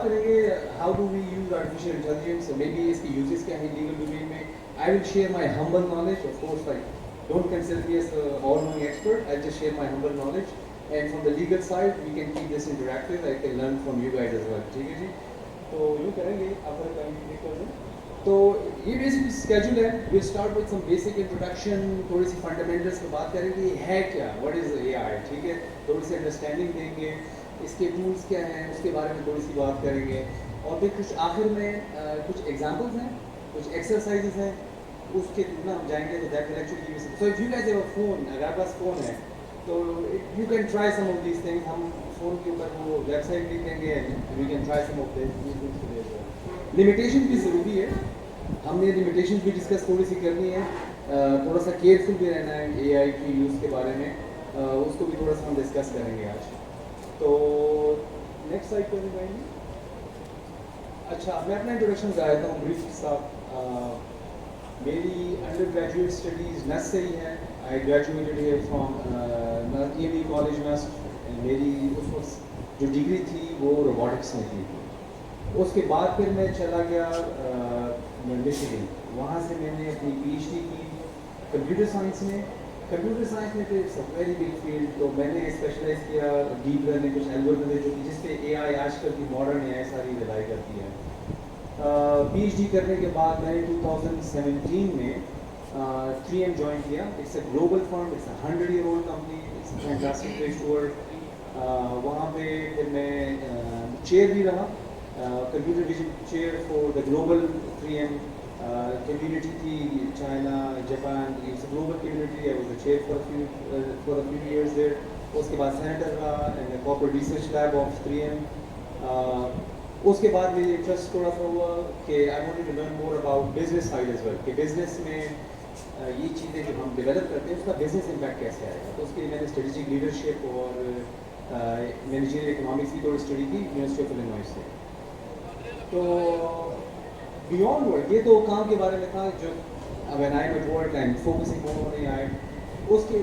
करेंगे how do we use artificial intelligence, may be इसके uses क्या हैं लीगल डोमेन में. I will share my humble knowledge, of course like don't consider me as all knowing expert, I just share my humble knowledge. And from the legal side we can keep this interactive, I can learn from you guys as well. ठीक है जी, तो यूँ करेंगे आप अगर कहीं click कर दें. तो ये बेसिकली स्केड्यूल है. Will start with some basic introduction, थोड़ी सी फंडामेंटल्स पे बात करेंगे है क्या, व्हाट इज़ एआई. ठीक है, थोड़ी सी अंडरस्टैंडिंग देंगे, इसके टूल्स क्या हैं उसके बारे में थोड़ी सी बात करेंगे. और फिर कुछ आखिर में कुछ एग्जांपल्स हैं, कुछ एक्सरसाइजेस हैं, उसके थ्रू ना हम जाएंगे. तो that will actually so if you guys have a phone, अगर आपके पास फ़ोन है तो you can try some of these things. हम फ़ोन के ऊपर वो वेबसाइट लिख देंगे, we can try some of this. Limitation भी ज़रूरी है, हमने लिमिटेशन भी डिस्कस थोड़ी सी करनी है. थोड़ा सा केयरफुल भी रहना है एआई की यूज़ के बारे में, उसको भी थोड़ा सा हम डिस्कस करेंगे आज. तो नेक्स्ट स्लाइड पर जाएंगे. अच्छा, मैं अपना इंट्रोडक्शन बता देता हूँ ब्रीफ के साथ. मेरी अंडर ग्रेजुएट स्टडीज़ नस से ही है. I graduated here from EME college नस. मेरी उस वक्त जो डिग्री थी वो रोबोटिक्स में थी. उसके बाद फिर मैं चला गया मिशिगन. वहाँ से मैंने अपनी PhD की कंप्यूटर साइंस में. कंप्यूटर साइंस में तो it's a very big field, तो मैंने स्पेशलाइज किया डीप लर्निंग, कुछ एल्गोरिथम है जो कि जिस पे AI आजकल की मॉडर्न AI सारी रिलाई करती है. PhD करने के बाद मैंने 2017 में 3M ज्वाइन किया. It's a global firm, it's a 100-year-old company, it's a fantastic place to work. वहाँ पे फिर मैं चेयर भी रहा, computer vision chair for the global 3M community थी. China, Japan, it's a global community. I was the chair for a few years there. उसके बाद senator रहा and corporate research lab of 3M. उसके बाद मेरी interest थोड़ा सा हुआ कि I wanted to learn more about business side as well, कि बिजनेस में ये चीज़ें जो हम डेवलप करते हैं उसका बिजनेस इम्पैक्ट कैसे आएगा. तो उसके लिए मैंने स्ट्रेटेजिक लीडरशिप और मैनेजरियल इकोनॉमिक्स की थोड़ी स्टडी की यूनिवर्सिटी ऑफ इलिनॉइस से. तो बियॉन्ड वर्क ये तो काम के बारे में था जो when I am at work I am focusing more on AI. उसके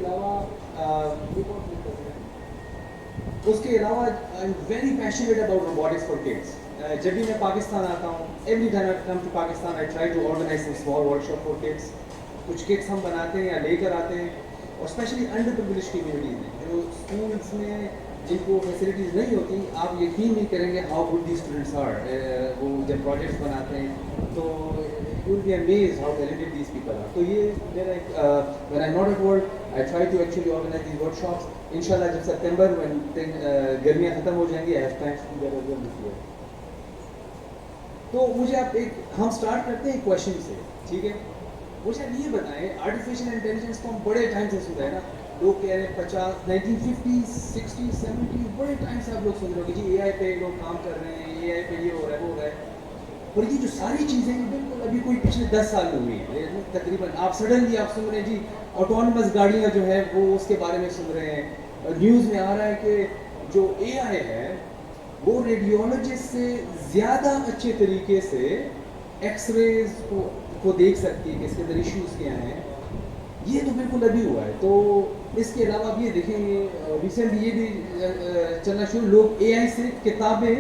अलावा I am very passionate about robotics for kids. जब भी मैं पाकिस्तान आता हूँ, every time I come to Pakistan I try to organize some small workshop for kids. कुछ kids हम बनाते हैं या लेकर आते हैं, और स्पेशली अंडर प्रिविलेज्ड कम्युनिटीज़ में जो स्कूल्स में जिनको फैसिलिटीज़ नहीं होती. आप यकीन नहीं करेंगे how good the students are. वो जब प्रोजेक्ट्स बनाते हैं तो you will be amazed how talented these people are. तो ये मेरा एक when I am not at work I try to actually organize these workshops. इंशाल्लाह जब सितंबर व्हेन गर्मियाँ ख़त्म हो जाएंगी I have time to get a this year. तो मुझे आप हम स्टार्ट करते हैं क्वेश्चन से. ठीक है, मुझे आप ये बताएं, आर्टिफिशियल इंटेलिजेंस को हम बड़े टाइम से सुन रहे हैं ना. लोग कह रहे हैं 50, 1950, 60, 70 बड़े टाइम से आप लोग सुन रहे हो कि जी AI पे लोग काम कर रहे हैं, AI पे ये हो रहा है वो हो रहा है. और ये जो सारी चीज़ें हैं बिल्कुल अभी कोई पिछले 10 साल में हुई है तकरीबन. आप सडनली आप सुन रहे हैं जी ऑटोनमस गाड़ियाँ जो है वो उसके बारे में सुन रहे हैं. न्यूज़ में आ रहा है कि जो AI है वो रेडियोलॉजिस्ट से ज़्यादा अच्छे तरीके से एक्सरेज को देख सकती है कि इसके अंदर इश्यूज़ क्या हैं. ये तो बिल्कुल अभी हुआ है. तो इसके अलावा अब ये देखेंगे रिसेंटली ये भी चलना शुरू, लोग AI से किताबें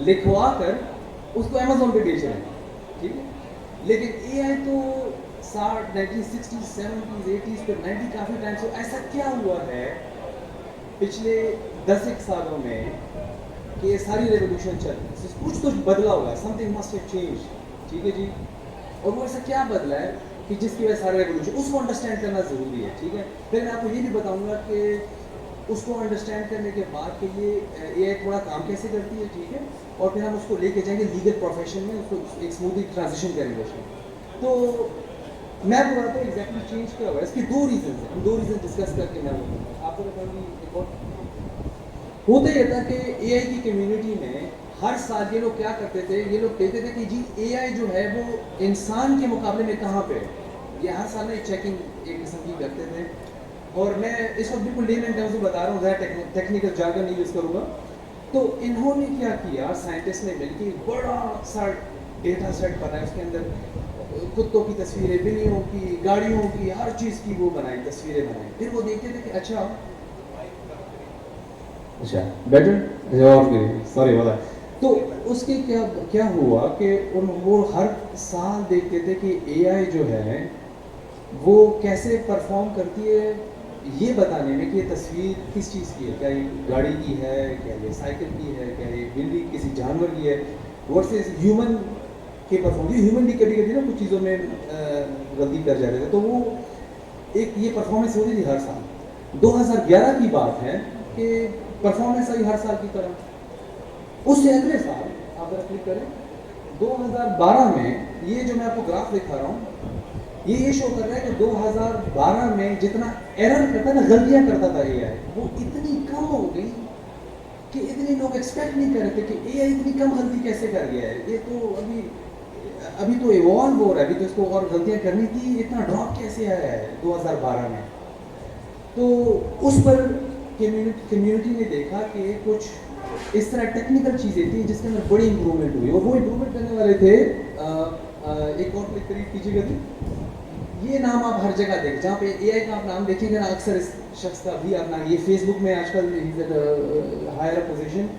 लिखवा कर उसको अमेज़ॉन पे बेच रहे हैं. ठीक है, लेकिन AI तो 1960s, 70s, 80s पे 90 काफ़ी टाइम से. ऐसा क्या हुआ है पिछले 10 सालों में कि ये सारी रेवोल्यूशन चल रही है. कुछ तो बदला हुआ है, समथिंग मस्ट हैव चेंज. ठीक है जी, और वो ऐसा क्या बदला है कि जिसकी वजह सारे रेवोल्यूशन, उसको अंडरस्टैंड करना ज़रूरी है. ठीक है, फिर मैं आपको ये भी बताऊंगा कि उसको अंडरस्टैंड करने के बाद कि ये AI थोड़ा काम कैसे करती है. ठीक है, और फिर हम उसको लेके जाएंगे लीगल प्रोफेशन में, उसको एक स्मूथली ट्रांजिशन करेंगे उसमें. तो मैं आपको बताता हूँ एग्जैक्टली चेंज क्या हुआ है. इसके 2 रीज़न हैं, हम 2 रीज़न डिस्कस करके मैं बताऊँगा आपको. बताऊँगी एक और होता ही रहता कि AI की कम्युनिटी में हर साल ये लोग क्या करते थे, ये लोग कहते थे कि जी AI जो है वो इंसान के मुकाबले में कहाँ पे है. ये हर साल में चेकिंग एक किस्म की करते थे. और मैं इस वक्त बिल्कुल लेमन टर्म्स में बता रहा हूँ, ज़्यादा टेक्निकल जार्गन नहीं यूज़ करूँगा. तो इन्होंने क्या किया, साइंटिस्ट ने मिलकर बड़ा सा डेटा सेट बनाया. उसके अंदर कुत्तों की तस्वीरें, बिल्लियों की, गाड़ियों की, हर चीज़ की वो बनाई, तस्वीरें बनाई. फिर वो देखते थे कि अच्छा बेटर, सॉरी वाला. तो उसके क्या क्या हुआ कि वो हर साल देखते थे कि एआई जो है वो कैसे परफॉर्म करती है ये बताने में कि ये तस्वीर किस चीज़ की है, क्या ये गाड़ी की है, क्या ये साइकिल की है, क्या ये बिल्ली किसी जानवर की है वर्सेस ह्यूमन के परफॉर्म। ह्यूमन भी कभी कभी ना कुछ चीज़ों में गलती कर जाते थे, तो वो एक ये परफॉर्मेंस होती थी हर साल। 2011 की बात है कि परफॉर्मेंस आई हर साल की तरह। उससे अगले साल आप अगर क्लिक करें 2012 में, ये जो मैं आपको ग्राफ दिखा रहा हूँ ये शो कर रहा है कि 2012 में जितना एरर करता ना, गलतियां करता था एआई, वो इतनी कम हो गई कि इतने लोग एक्सपेक्ट नहीं कर रहे थे कि एआई इतनी कम गलती कैसे कर गया है। ये तो अभी तो इवॉल्व हो रहा है, अभी तो इसको और गलतियां करनी थी, इतना ड्रॉप कैसे आया है 2012 में। तो उस पर कम्युनिटी ने देखा कि कुछ इस तरह टेक्निकल चीज़ें थी जिसके अंदर बड़ी इंप्रूवमेंट हुई, और वो इंप्रूवमेंट करने वाले थे एक और क्लिक करिए कीजिएगा तो ये नाम आप हर जगह देखें, जहाँ पे एआई का आप नाम देखेंगे ना, अक्सर इस शख्स का भी आप नाम, ये फेसबुक में आजकल हायर पोजीशन,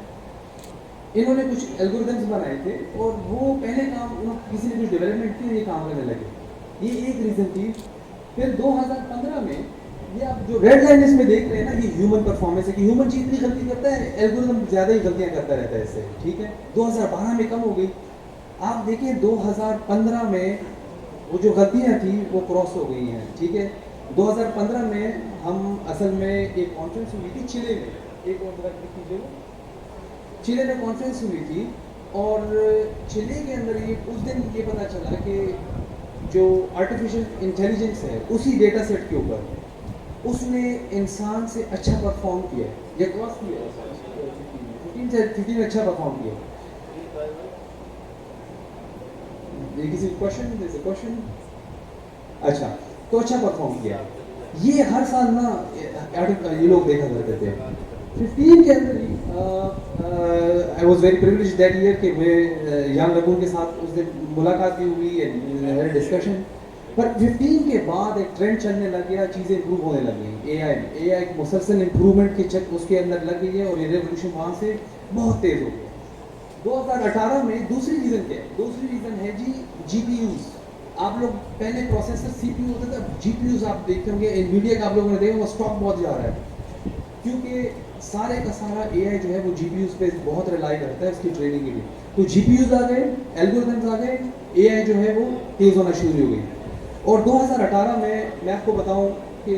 इन्होंने कुछ एल्गोरिदम्स बनाए थे और वो पहले काम किसी ने कुछ डेवलपमेंट की, ये काम करने लगे, ये एक रीज़न थी। फिर 2015 में ये आप जो रेड लाइन इसमें देख रहे हैं ना, ये ह्यूमन परफॉर्मेंस है कि ह्यूमन चीज इतनी गलती करता है, एल्गोरिदम ज़्यादा ही गलतियां करता रहता है इससे, ठीक है। 2012 में कम हो गई, आप देखिए 2015 में वो जो गलतियां थी वो क्रॉस हो गई हैं, ठीक है। 2015 में हम असल में एक कॉन्फ्रेंस हुई थी चिले में, एक और जरा क्लिक कीजिएगा, चिले में कॉन्फ्रेंस हुई थी और चिले के अंदर ये उस दिन ये पता चला कि जो आर्टिफिशियल इंटेलिजेंस है उसी डेटा सेट के ऊपर उसने इंसान से अच्छा परफॉर्म किया, ये क्रॉस किया 15 से अच्छा परफॉर्म किया। ये किसी क्वेश्चन, अच्छा, तो अच्छा परफॉर्म किया। ये हर साल ना ये लोग देखा करते थे। 15 के अंदर I was very privilege that year कि मैं यंग लोगों के साथ उस दिन मुलाकात भी हुई, डिस्कशन। पर 15 के बाद एक ट्रेंड चलने लग गया, चीज़ें इंप्रूव होने लगी एआई की मुसलसल इंप्रूवमेंट की चक उसके अंदर लग गई है और ये रेवोल्यूशन वहाँ से बहुत तेज़ हो गया। 2018 में दूसरी रीज़न क्या है? दूसरी रीज़न है जी जीपीयूज़। आप लोग पहले प्रोसेसर सीपीयू होता था, जीपीयूज़ आप देखते होंगे, एनवीडिया का आप लोगों ने देखा वो स्टॉक बहुत जा रहा है, क्योंकि सारे का सारा एआई जो है वो जीपीयूज़ पे बहुत रिलाई करता है उसकी ट्रेनिंग के लिए। तो जीपीयूज़ आ गए, एल्गोरिथम्स आ गए, एआई जो है वो तेज़ होना शुरू हो गई। और 2018 में मैं आपको बताऊं कि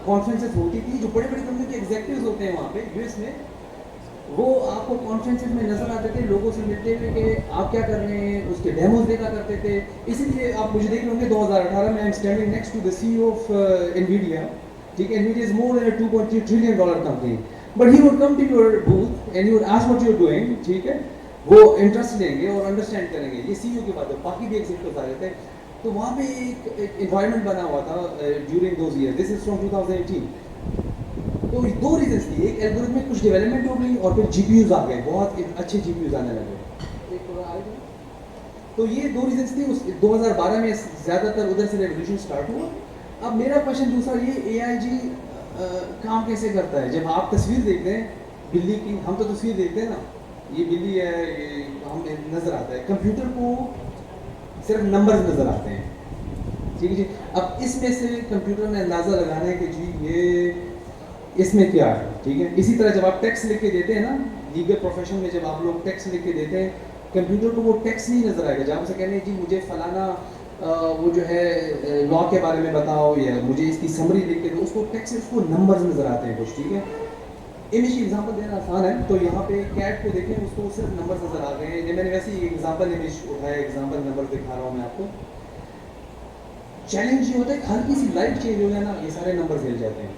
कॉन्फ्रेंसेस होती थी, जो बड़े बड़े कंपनी के एग्जेक्टिव्स होते हैं वहाँ पे यूएस में, वो आपको कॉन्फ्रेंसेस में नजर आते थे, लोगों से मिलते हुए कि आप क्या कर रहे हैं, उसके डेमोज देखा करते थे। इसीलिए आप मुझे देख रहे होंगे 2018 में I am standing next to the CEO of Nvidia, ठीक है। Nvidia is more than a $2.3 trillion company, but he would come to your booth and he would ask what you are doing, ठीक है। वो interest लेंगे और understand करेंगे। ये CEO की बात है, बाकी भी एग्जीक्यूटिव्स आ रहे थे। तो वहाँ पे एक इन्वायरमेंट बना हुआ था during those year, this is from 2018। तो दो रीजंस थी, एक एल्गोरिथम में कुछ डेवलपमेंट हो गई और फिर जीपीयूज आ गए, बहुत अच्छे जीपीयूज आने लगे। तो ये दो रीजंस थी। उस 2012 में ज़्यादातर उधर से रेवोल्यूशन स्टार्ट हुआ। अब मेरा क्वेश्चन दूसरा, ये एआई जी काम कैसे करता है? जब आप तस्वीर देखते हैं बिल्ली की, हम तो तस्वीर देखते हैं ना, ये बिल्ली है, ये हमें नज़र आता है, कंप्यूटर को सिर्फ नंबर्स नज़र आते हैं, ठीक है जी। अब इसमें से कंप्यूटर ने अंदाज़ा लगाना है कि जी ये इसमें क्या है, ठीक है। इसी तरह जब आप टेक्स्ट लिख के देते हैं ना, लीगल प्रोफेशन में जब आप लोग टेक्स्ट लिख के देते हैं, कंप्यूटर को वो टेक्स्ट नहीं नज़र आएगा। जब आपसे कहने जी मुझे फलाना वो जो है लॉ के बारे में बताओ या मुझे इसकी समरी लिख के दो, उसको टेक्स्ट, उसको नंबर्स नज़र आते हैं कुछ, ठीक है। इमेज की एग्जांपल देना आसान है, तो यहाँ पे कैट को देखें, उसको सिर्फ नंबर्स नज़र आ गए हैं। मैंने वैसे ही एग्जांपल इमेज उठाया, एग्जांपल नंबर दिखा रहा हूँ मैं आपको। चैलेंज ये होता है कि हल्की सी लाइट चेंज हो जाए ना, ये सारे नंबर हिल जाते हैं।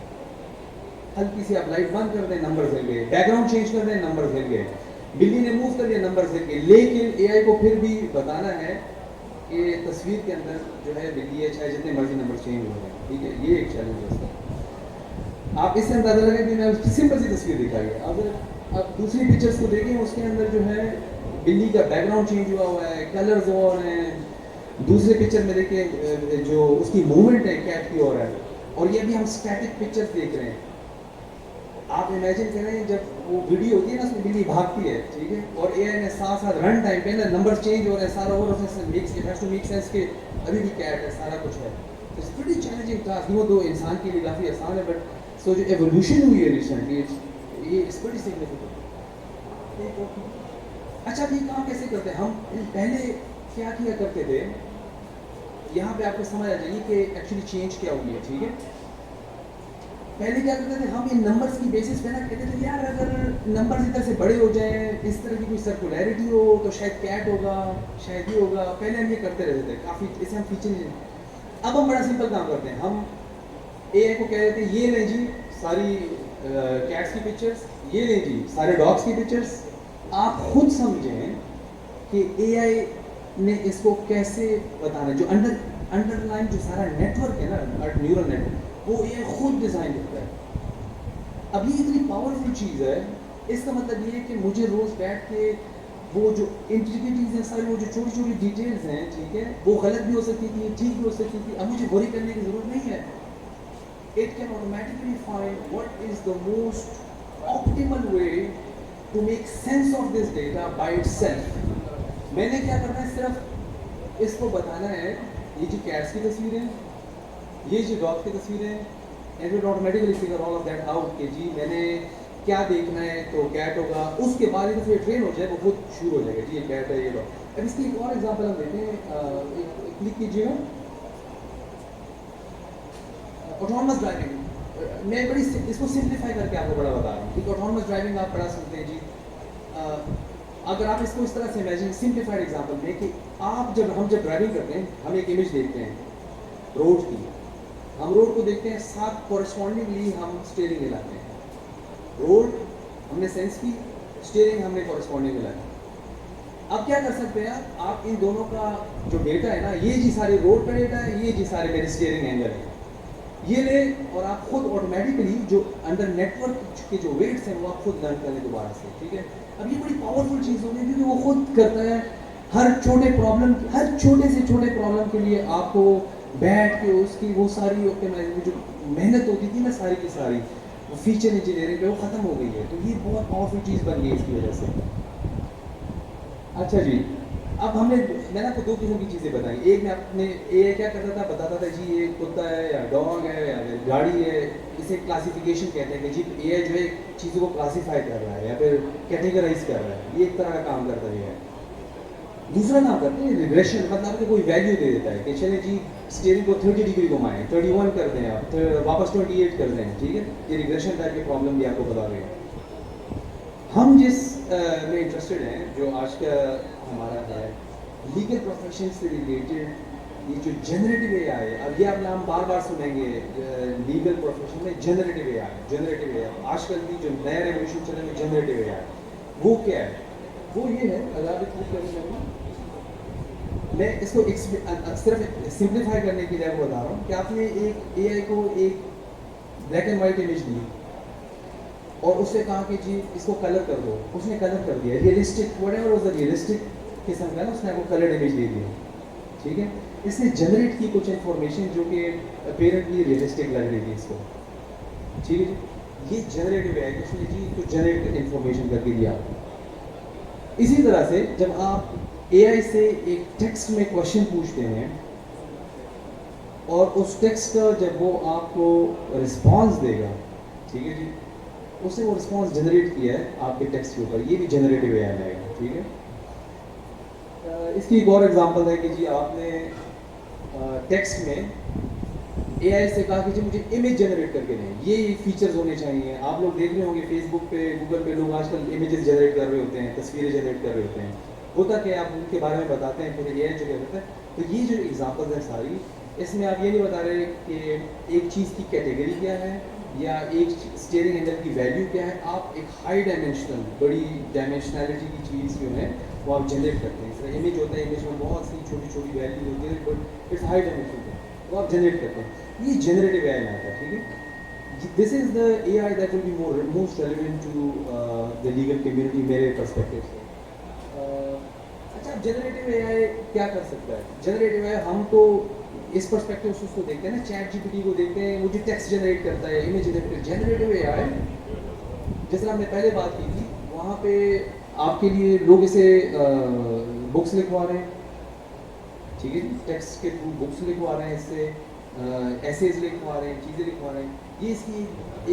हल्की सी आप लाइट बंद कर दें, नंबर हिल गए, बैकग्राउंड चेंज कर दें, नंबर हिल गए, बिल्ली ने मूव कर दिया, नंबर हिल गए। लेकिन एआई को फिर भी बताना है कि तस्वीर के अंदर जो है बिल्ली है, चाहे जितने मर्जी नंबर चेंज हो जाए, ठीक है। ये एक चैलेंज है इसका। आप इससे अंदाजा लगे कि मैं सिंपल सी तस्वीर दिखाई है। अगर आप दूसरी पिक्चर्स को देखें, उसके अंदर जो है बिल्ली का बैकग्राउंड चेंज हुआ हुआ है, कलर्स और हैं। दूसरे पिक्चर में देखिए जो उसकी मूवमेंट है कैट की और है, और ये भी हम स्टैटिक पिक्चर्स देख रहे हैं। आप इमेजिन करें जब वो वीडियो होती है ना, उसमें बिल्ली भागती है, ठीक है, और एआई ने साथ साथ रन टाइम पे ना नंबर चेंज हो रहे हैं सारा, और उसमें makes it has to make sense कि अभी भी कैट है, सारा कुछ है। तो इट्स प्रीटी चैलेंजिंग टास्क, वो तो इंसान के लिए काफ़ी आसान है, बट सो जो एवोल्यूशन हुई है रिसेंटली, ये इट्स प्रीटी सिग्निफिकेंट। अच्छा, ये काम कैसे करते हैं हम? पहले क्या किया करते थे, यहाँ पे आपको समझ आ जाएगी कि एक्चुअली चेंज क्या हुई है, ठीक है। पहले क्या करते थे हम, इन नंबर्स की बेसिस पे ना कहते थे यार अगर नंबर्स इधर से बड़े हो जाएं, इस तरह की कोई सर्कुलरिटी हो तो शायद कैट होगा, शायद ये होगा। पहले हम ये करते रहते थे काफ़ी, इसे हम फीचर। अब हम बड़ा सिंपल काम करते हैं, हम एआई को कह देते हैं ये लें जी सारी कैट्स की पिक्चर्स, ये लें जी सारे डॉग्स की पिक्चर्स। आप खुद समझें कि एआई ने इसको कैसे बताना है। जो अंडरलाइन जो सारा नेटवर्क है ना, न्यूरल नेटवर्क, वो ये खुद डिज़ाइन करता है। अब ये इतनी पावरफुल चीज़ है, इसका मतलब ये है कि मुझे रोज़ बैठ के वो जो इंट्रिकेटीज़ हैं सारी, वो जो छोटी छोटी डिटेल्स हैं, ठीक है, वो गलत भी हो सकती थी, ठीक भी हो सकती थी, अब मुझे वरी करने की ज़रूरत नहीं है। It can automatically find what is the most optimal way to make sense of this data by itself. मैंने क्या करना है, सिर्फ इसको बताना है ये जो कैट्स की तस्वीरें, ये जो डॉग की तस्वीरें, and it automatically figure all of that out कि जी मैंने क्या देखना है तो कैट होगा। उसके बाद जब ये ट्रेन हो जाए वो खुद शुरू हो जाएगा जी ये कैट है ये डॉग। अब इसकी एक और एग्जांपल हम देते हैं, क्लिक कीजिएगा। ऑटोनमस ड्राइविंग मैं बड़ी इसको सिंप्लीफाई करके आपको बड़ा बता रहा हूँ, ठीक है। ऑटोनमस ड्राइविंग आप बड़ा सुनते हैं जी। अगर आप इसको इस तरह से इमेजिन, सिंप्लीफाइड एग्जांपल में, कि आप हम जब ड्राइविंग करते हैं, हम एक इमेज देखते हैं रोड की, हम रोड को देखते हैं, साथ कॉरेस्पॉन्डिंगली हम स्टीयरिंग मिलाते हैं। रोड हमने सेंस की, स्टीयरिंग हमने कॉरेस्पॉन्डिंग मिलाई। अब क्या कर सकते हैं आप इन दोनों का जो डेटा है ना, ये जी सारे रोड का डेटा है, ये जी सारे मेरे स्टीयरिंग एंगल है, ये ले, और आप खुद ऑटोमेटिकली जो अंडर नेटवर्क के जो वेट्स हैं वो आप खुद लर्न करें दोबारा से, ठीक है। अब ये बड़ी पावरफुल चीज़ होगी क्योंकि वो खुद करता है हर छोटे प्रॉब्लम, हर छोटे से छोटे प्रॉब्लम के लिए आपको बैठ के उसकी वो सारी जो मेहनत होती थी ना सारी की सारी, वो फीचर इंजीनियरिंग पे वो ख़त्म हो गई है। तो ये बहुत पावरफुल चीज़ बन गई इसकी वजह से। अच्छा जी, अब मैंने आपको दो किस्म की चीज़ें बताई। एक में आपने एआई क्या करता था, बताता था जी ये कुत्ता है या डॉग है या गाड़ी है, इसे क्लासिफिकेशन कहते हैं कि जी एआई जो है चीज़ों को क्लासीफाई कर रहा है या फिर कैटेगराइज कर रहा है, ये एक तरह का काम करता है। दूसरा काम करते हैं रिग्रेशन, मतलब आपको कोई वैल्यू दे देता है कि चले जी स्टीयरिंग को 30 डिग्री घुमाएं, 31 कर दें आप, तो वापस 28 कर दें, ठीक है। ये रिग्रेशन टाइप की प्रॉब्लम भी आपको बता रहे हैं। हम जिस में इंटरेस्टेड हैं, जो आज का हमारा है लीगल प्रोफेशन से रिलेटेड, ये जो जनरेटिव एआई है, अब ये आप नाम बार बार सुनेंगे लीगल प्रोफेशन में, जनरेटिव एआई आजकल की जो नया रेवोल्यूशन चल रहा है जनरेटिव एआई, वो क्या है? वो ये है, अगर आप क्लिक करेंगे, मैं इसको सिर्फ सिंप्लीफाई करने के लिए आपको बता रहा हूँ कि आपने एक एआई को एक ब्लैक एंड वाइट इमेज दी और उससे कहा कि जी इसको कलर कर दो, उसने कलर कर दिया, realistic whatever was the realistic किस्म का ना, उसने आपको कलर इमेज दे दिया, ठीक है। इसने जनरेट की कुछ इन्फॉर्मेशन जो कि अपेरेंटली रियलिस्टिक लग रही थी इसको, ठीक है जी। ये जनरेटिव है, उसने जी तो जनरेट इन्फॉर्मेशन करके दिया। इसी तरह से जब आप एआई से एक टेक्स्ट में क्वेश्चन पूछते हैं और उस टेक्स्ट का जब वो आपको रिस्पॉन्स देगा, ठीक है जी, उससे वो रिस्पॉन्स जनरेट किया है आपके टेक्स्ट के ऊपर, ये भी जनरेटिव एआई आएगा, ठीक है। इसकी एक और एग्जांपल है कि जी आपने टेक्स्ट में एआई से कहा कि जी मुझे इमेज जनरेट करके दें, ये फीचर्स होने चाहिए। आप लोग देख रहे होंगे फेसबुक पे, गूगल पे, लोग आजकल इमेजेस जनरेट कर रहे होते हैं, तस्वीरें जनरेट कर रहे होते हैं, होता कि आप उनके बारे में बताते हैं, फिर एआई जो क्या करता है। तो ये जो एग्जांपल्स हैं सारी, इसमें आप ये नहीं बता रहे कि एक चीज़ की कैटेगरी क्या है या एक स्टीयरिंग हैंडल की वैल्यू क्या है, आप एक हाई डायमेंशनल, बड़ी डायमेंशनैलिटी की चीज़ जो है वो आप जनरेट करते हैं। इसका इमेज होता है, इमेज में बहुत सी छोटी छोटी वैल्यू होती है, बट इट्स हाई डायमेंशनल, वो आप जनरेट करते हैं। ये जनरेटिव एआई में आता है, ठीक है। This is the AI that will be most relevant to the legal community मेरे पर्सपेक्टिव से। अच्छा, जनरेटिव एआई क्या कर सकता है? जनरेटिव एआई हम तो इस पर्सपेक्टिव से उसको देखते हैं ना, चैट जीपीटी को देखते हैं, वो जो टेक्स्ट जनरेट करता है, इमेज जनरेट करता है। जनरेटिव एआई जिस तरह हमने पहले बात की थी, वहाँ पे आपके लिए लोग इसे बुक्स लिखवा रहे हैं, ठीक है जी, टेक्स्ट के थ्रू बुक्स लिखवा रहे हैं, इससे एसेज लिखवा रहे हैं, चीज़ें लिखवा रहे हैं, ये इसकी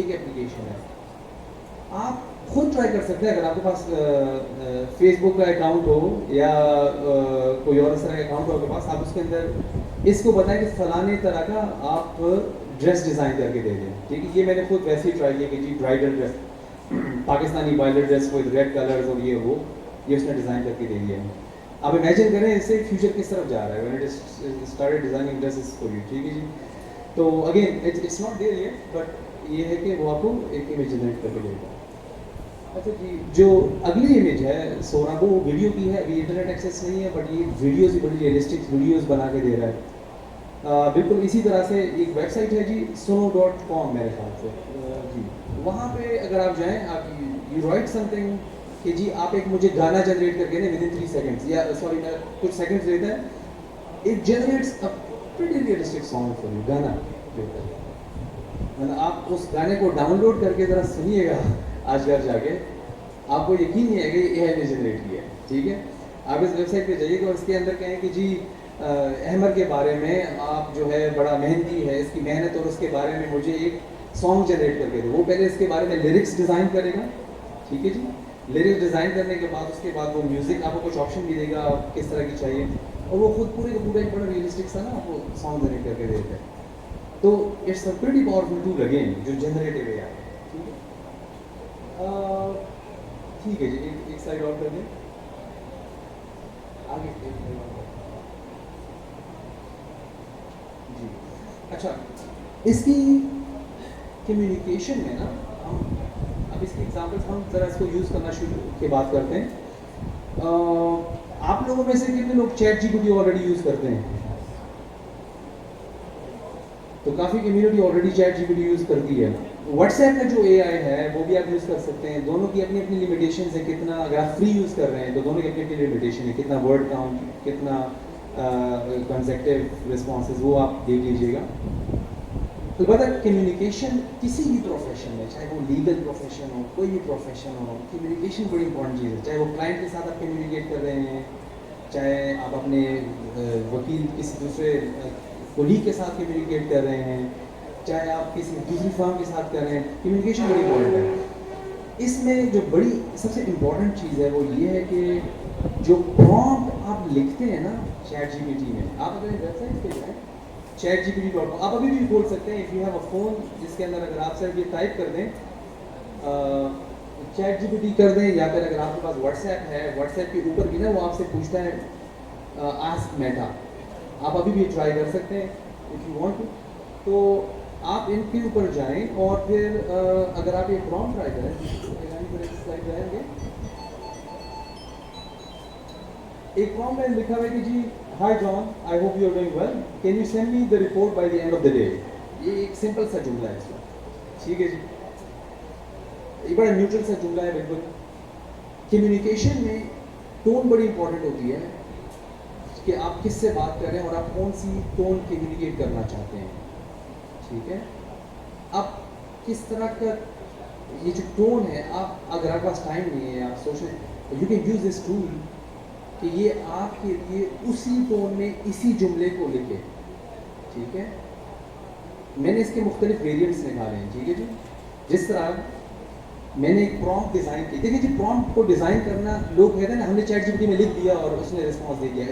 एक एप्लीकेशन है। आप खुद ट्राई कर सकते हैं, अगर आपके पास फेसबुक का अकाउंट हो या कोई और इस तरह का अकाउंट हो आपके पास, आप उसके अंदर इसको बताएं कि फलाने तरह का आप ड्रेस डिज़ाइन करके दे दें, ठीक है। ये मैंने खुद वैसे ही ट्राई किया कि जी bridal dress, Pakistani bridal dress with red colours और ये वो, ये उसने डिज़ाइन करके दे दिया है। आप इमेजिन करें इससे फ्यूचर किस तरफ जा रहा है, when it started designing dresses for you, ठीक है जी। तो again it's not there yet, but ये है कि वो आपको एक इमेज जनरेट करके देगा। अच्छा जी, जो अगली इमेज है सोना, वो वीडियो की है, अभी इंटरनेट एक्सेस नहीं है, बट ये वीडियोज़ बड़ी रियलिस्टिक वीडियोज़ बना के दे रहा है। बिल्कुल इसी तरह से एक वेबसाइट है जी, suno.com मेरे ख्याल से, जी, वहाँ पे अगर आप जाएँ, आप यू राइट समथिंग कि जी आप एक मुझे गाना जनरेट करके दें विद इन 3 सेकेंड्स, या सॉरी मैं कुछ सेकेंड्स लेता है, it generates a pretty realistic song for you, गाना देता है। मतलब आप उस गाने को डाउनलोड करके ज़रा सुनिएगा आज घर जाके, आपको यकीन नहीं है कि एआई ने जनरेट किया है, ठीक है। आप इस वेबसाइट पे जाइएगा और इसके अंदर कहें कि जी अहमद के बारे में आप जो है बड़ा मेहनती है, इसकी मेहनत और उसके बारे में मुझे एक सॉन्ग जनरेट करके दो। वो पहले इसके बारे में लिरिक्स डिज़ाइन करेगा, ठीक है जी। लिरिक्स डिज़ाइन करने के बाद उसके बाद वो म्यूज़िक आपको कुछ ऑप्शन भी देगा किस तरह की चाहिए, और वो खुद पूरे का पूरा एक बड़ा रियलिस्टिक सा ना आपको सॉन्ग जनरेट करके देता है। तो it's a pretty powerful tool again, जो जनरेटिव है यार, ठीक है। ठीक है जी, एक साइड और कर दें, आगे जी। अच्छा, इसकी कम्युनिकेशन में ना, हम अब इसकी एग्जांपल्स हम ज़रा इसको यूज़ करना शुरू के बात करते हैं। आप लोगों में से कितने लोग चैट जीपीटी ऑलरेडी यूज़ करते हैं? तो काफ़ी community already chat GPT use करती है। व्हाट्सएप का जो एआई है वो भी आप यूज़ कर सकते हैं। दोनों की अपनी अपनी लिमिटेशन है, कितना अगर आप फ्री यूज़ कर रहे हैं तो दोनों की अपनी अपनी लिमिटेशन है, कितना वर्ड काउंट, कितना कंसेक्टिव रिस्पॉन्सेज, वो आप देख लीजिएगा। अलबत्ता कम्युनिकेशन किसी भी प्रोफेशन में, चाहे वो लीगल प्रोफेशन हो, कोई भी प्रोफेशन हो, कम्युनिकेशन बड़ी इंपॉर्टेंट चीज़ है। चाहे वो क्लाइंट के साथ आप कम्युनिकेट कर रहे हैं, चाहे आप अपने वकील किसी दूसरे कोलीग के साथ कम्युनिकेट कर रहे हैं, चाहे आप किसी दूसरी फर्म के साथ कर रहे हैं, कम्युनिकेशन बड़ी इंपॉर्टेंट है। इसमें जो बड़ी सबसे इम्पॉर्टेंट चीज़ है वो ये है कि जो प्रॉम्प्ट आप लिखते हैं ना चैट जीपीटी में, आप अगर वेबसाइट पे जाएँ chatgpt.com, आप अभी भी बोल सकते हैं, if you have a phone जिसके अंदर अगर आप सिर्फ ये टाइप कर दें चैट जीपीटी कर दें, या फिर अगर आपके पास व्हाट्सएप है, व्हाट्सएप के ऊपर भी ना वो आपसे पूछता है आस्क मेटा, आप अभी भी ट्राई कर सकते हैं इफ़ यू वांट टू। तो आप इनके ऊपर जाएं और फिर अगर आप ये प्रॉम्प्ट ट्राई करें, स्लाइड रहेंगे, एक प्रॉम्प्ट में लिखा हुआ है कि जी hi John, I hope you are doing well, can you send me the report by the end of the day. ये एक सिंपल सा जुमला है इसमें, ठीक है जी। ये बड़ा न्यूट्रल सा जुमला है बिल्कुल। कम्युनिकेशन में टोन बड़ी इंपॉर्टेंट होती है कि आप किससे बात कर रहे हैं और आप कौन सी टोन कम्युनिकेट करना चाहते हैं, ठीक है। अब किस तरह का ये जो टोन है, आप अगर आपके पास टाइम नहीं है, आप सोचें you can use this tool कि ये आपके लिए उसी टोन में इसी जुमले को लिखे, ठीक है। मैंने इसके मुख्तलिफ वेरिएंट्स निकाले हैं, ठीक है जी। जिस तरह मैंने एक प्रॉम्प्ट डिज़ाइन की, देखिए जी प्रॉम्प्ट को डिज़ाइन करना, लोग कहते हैं ना हमने चैट जीपीटी में लिख दिया और उसने रिस्पॉन्स दे दिया,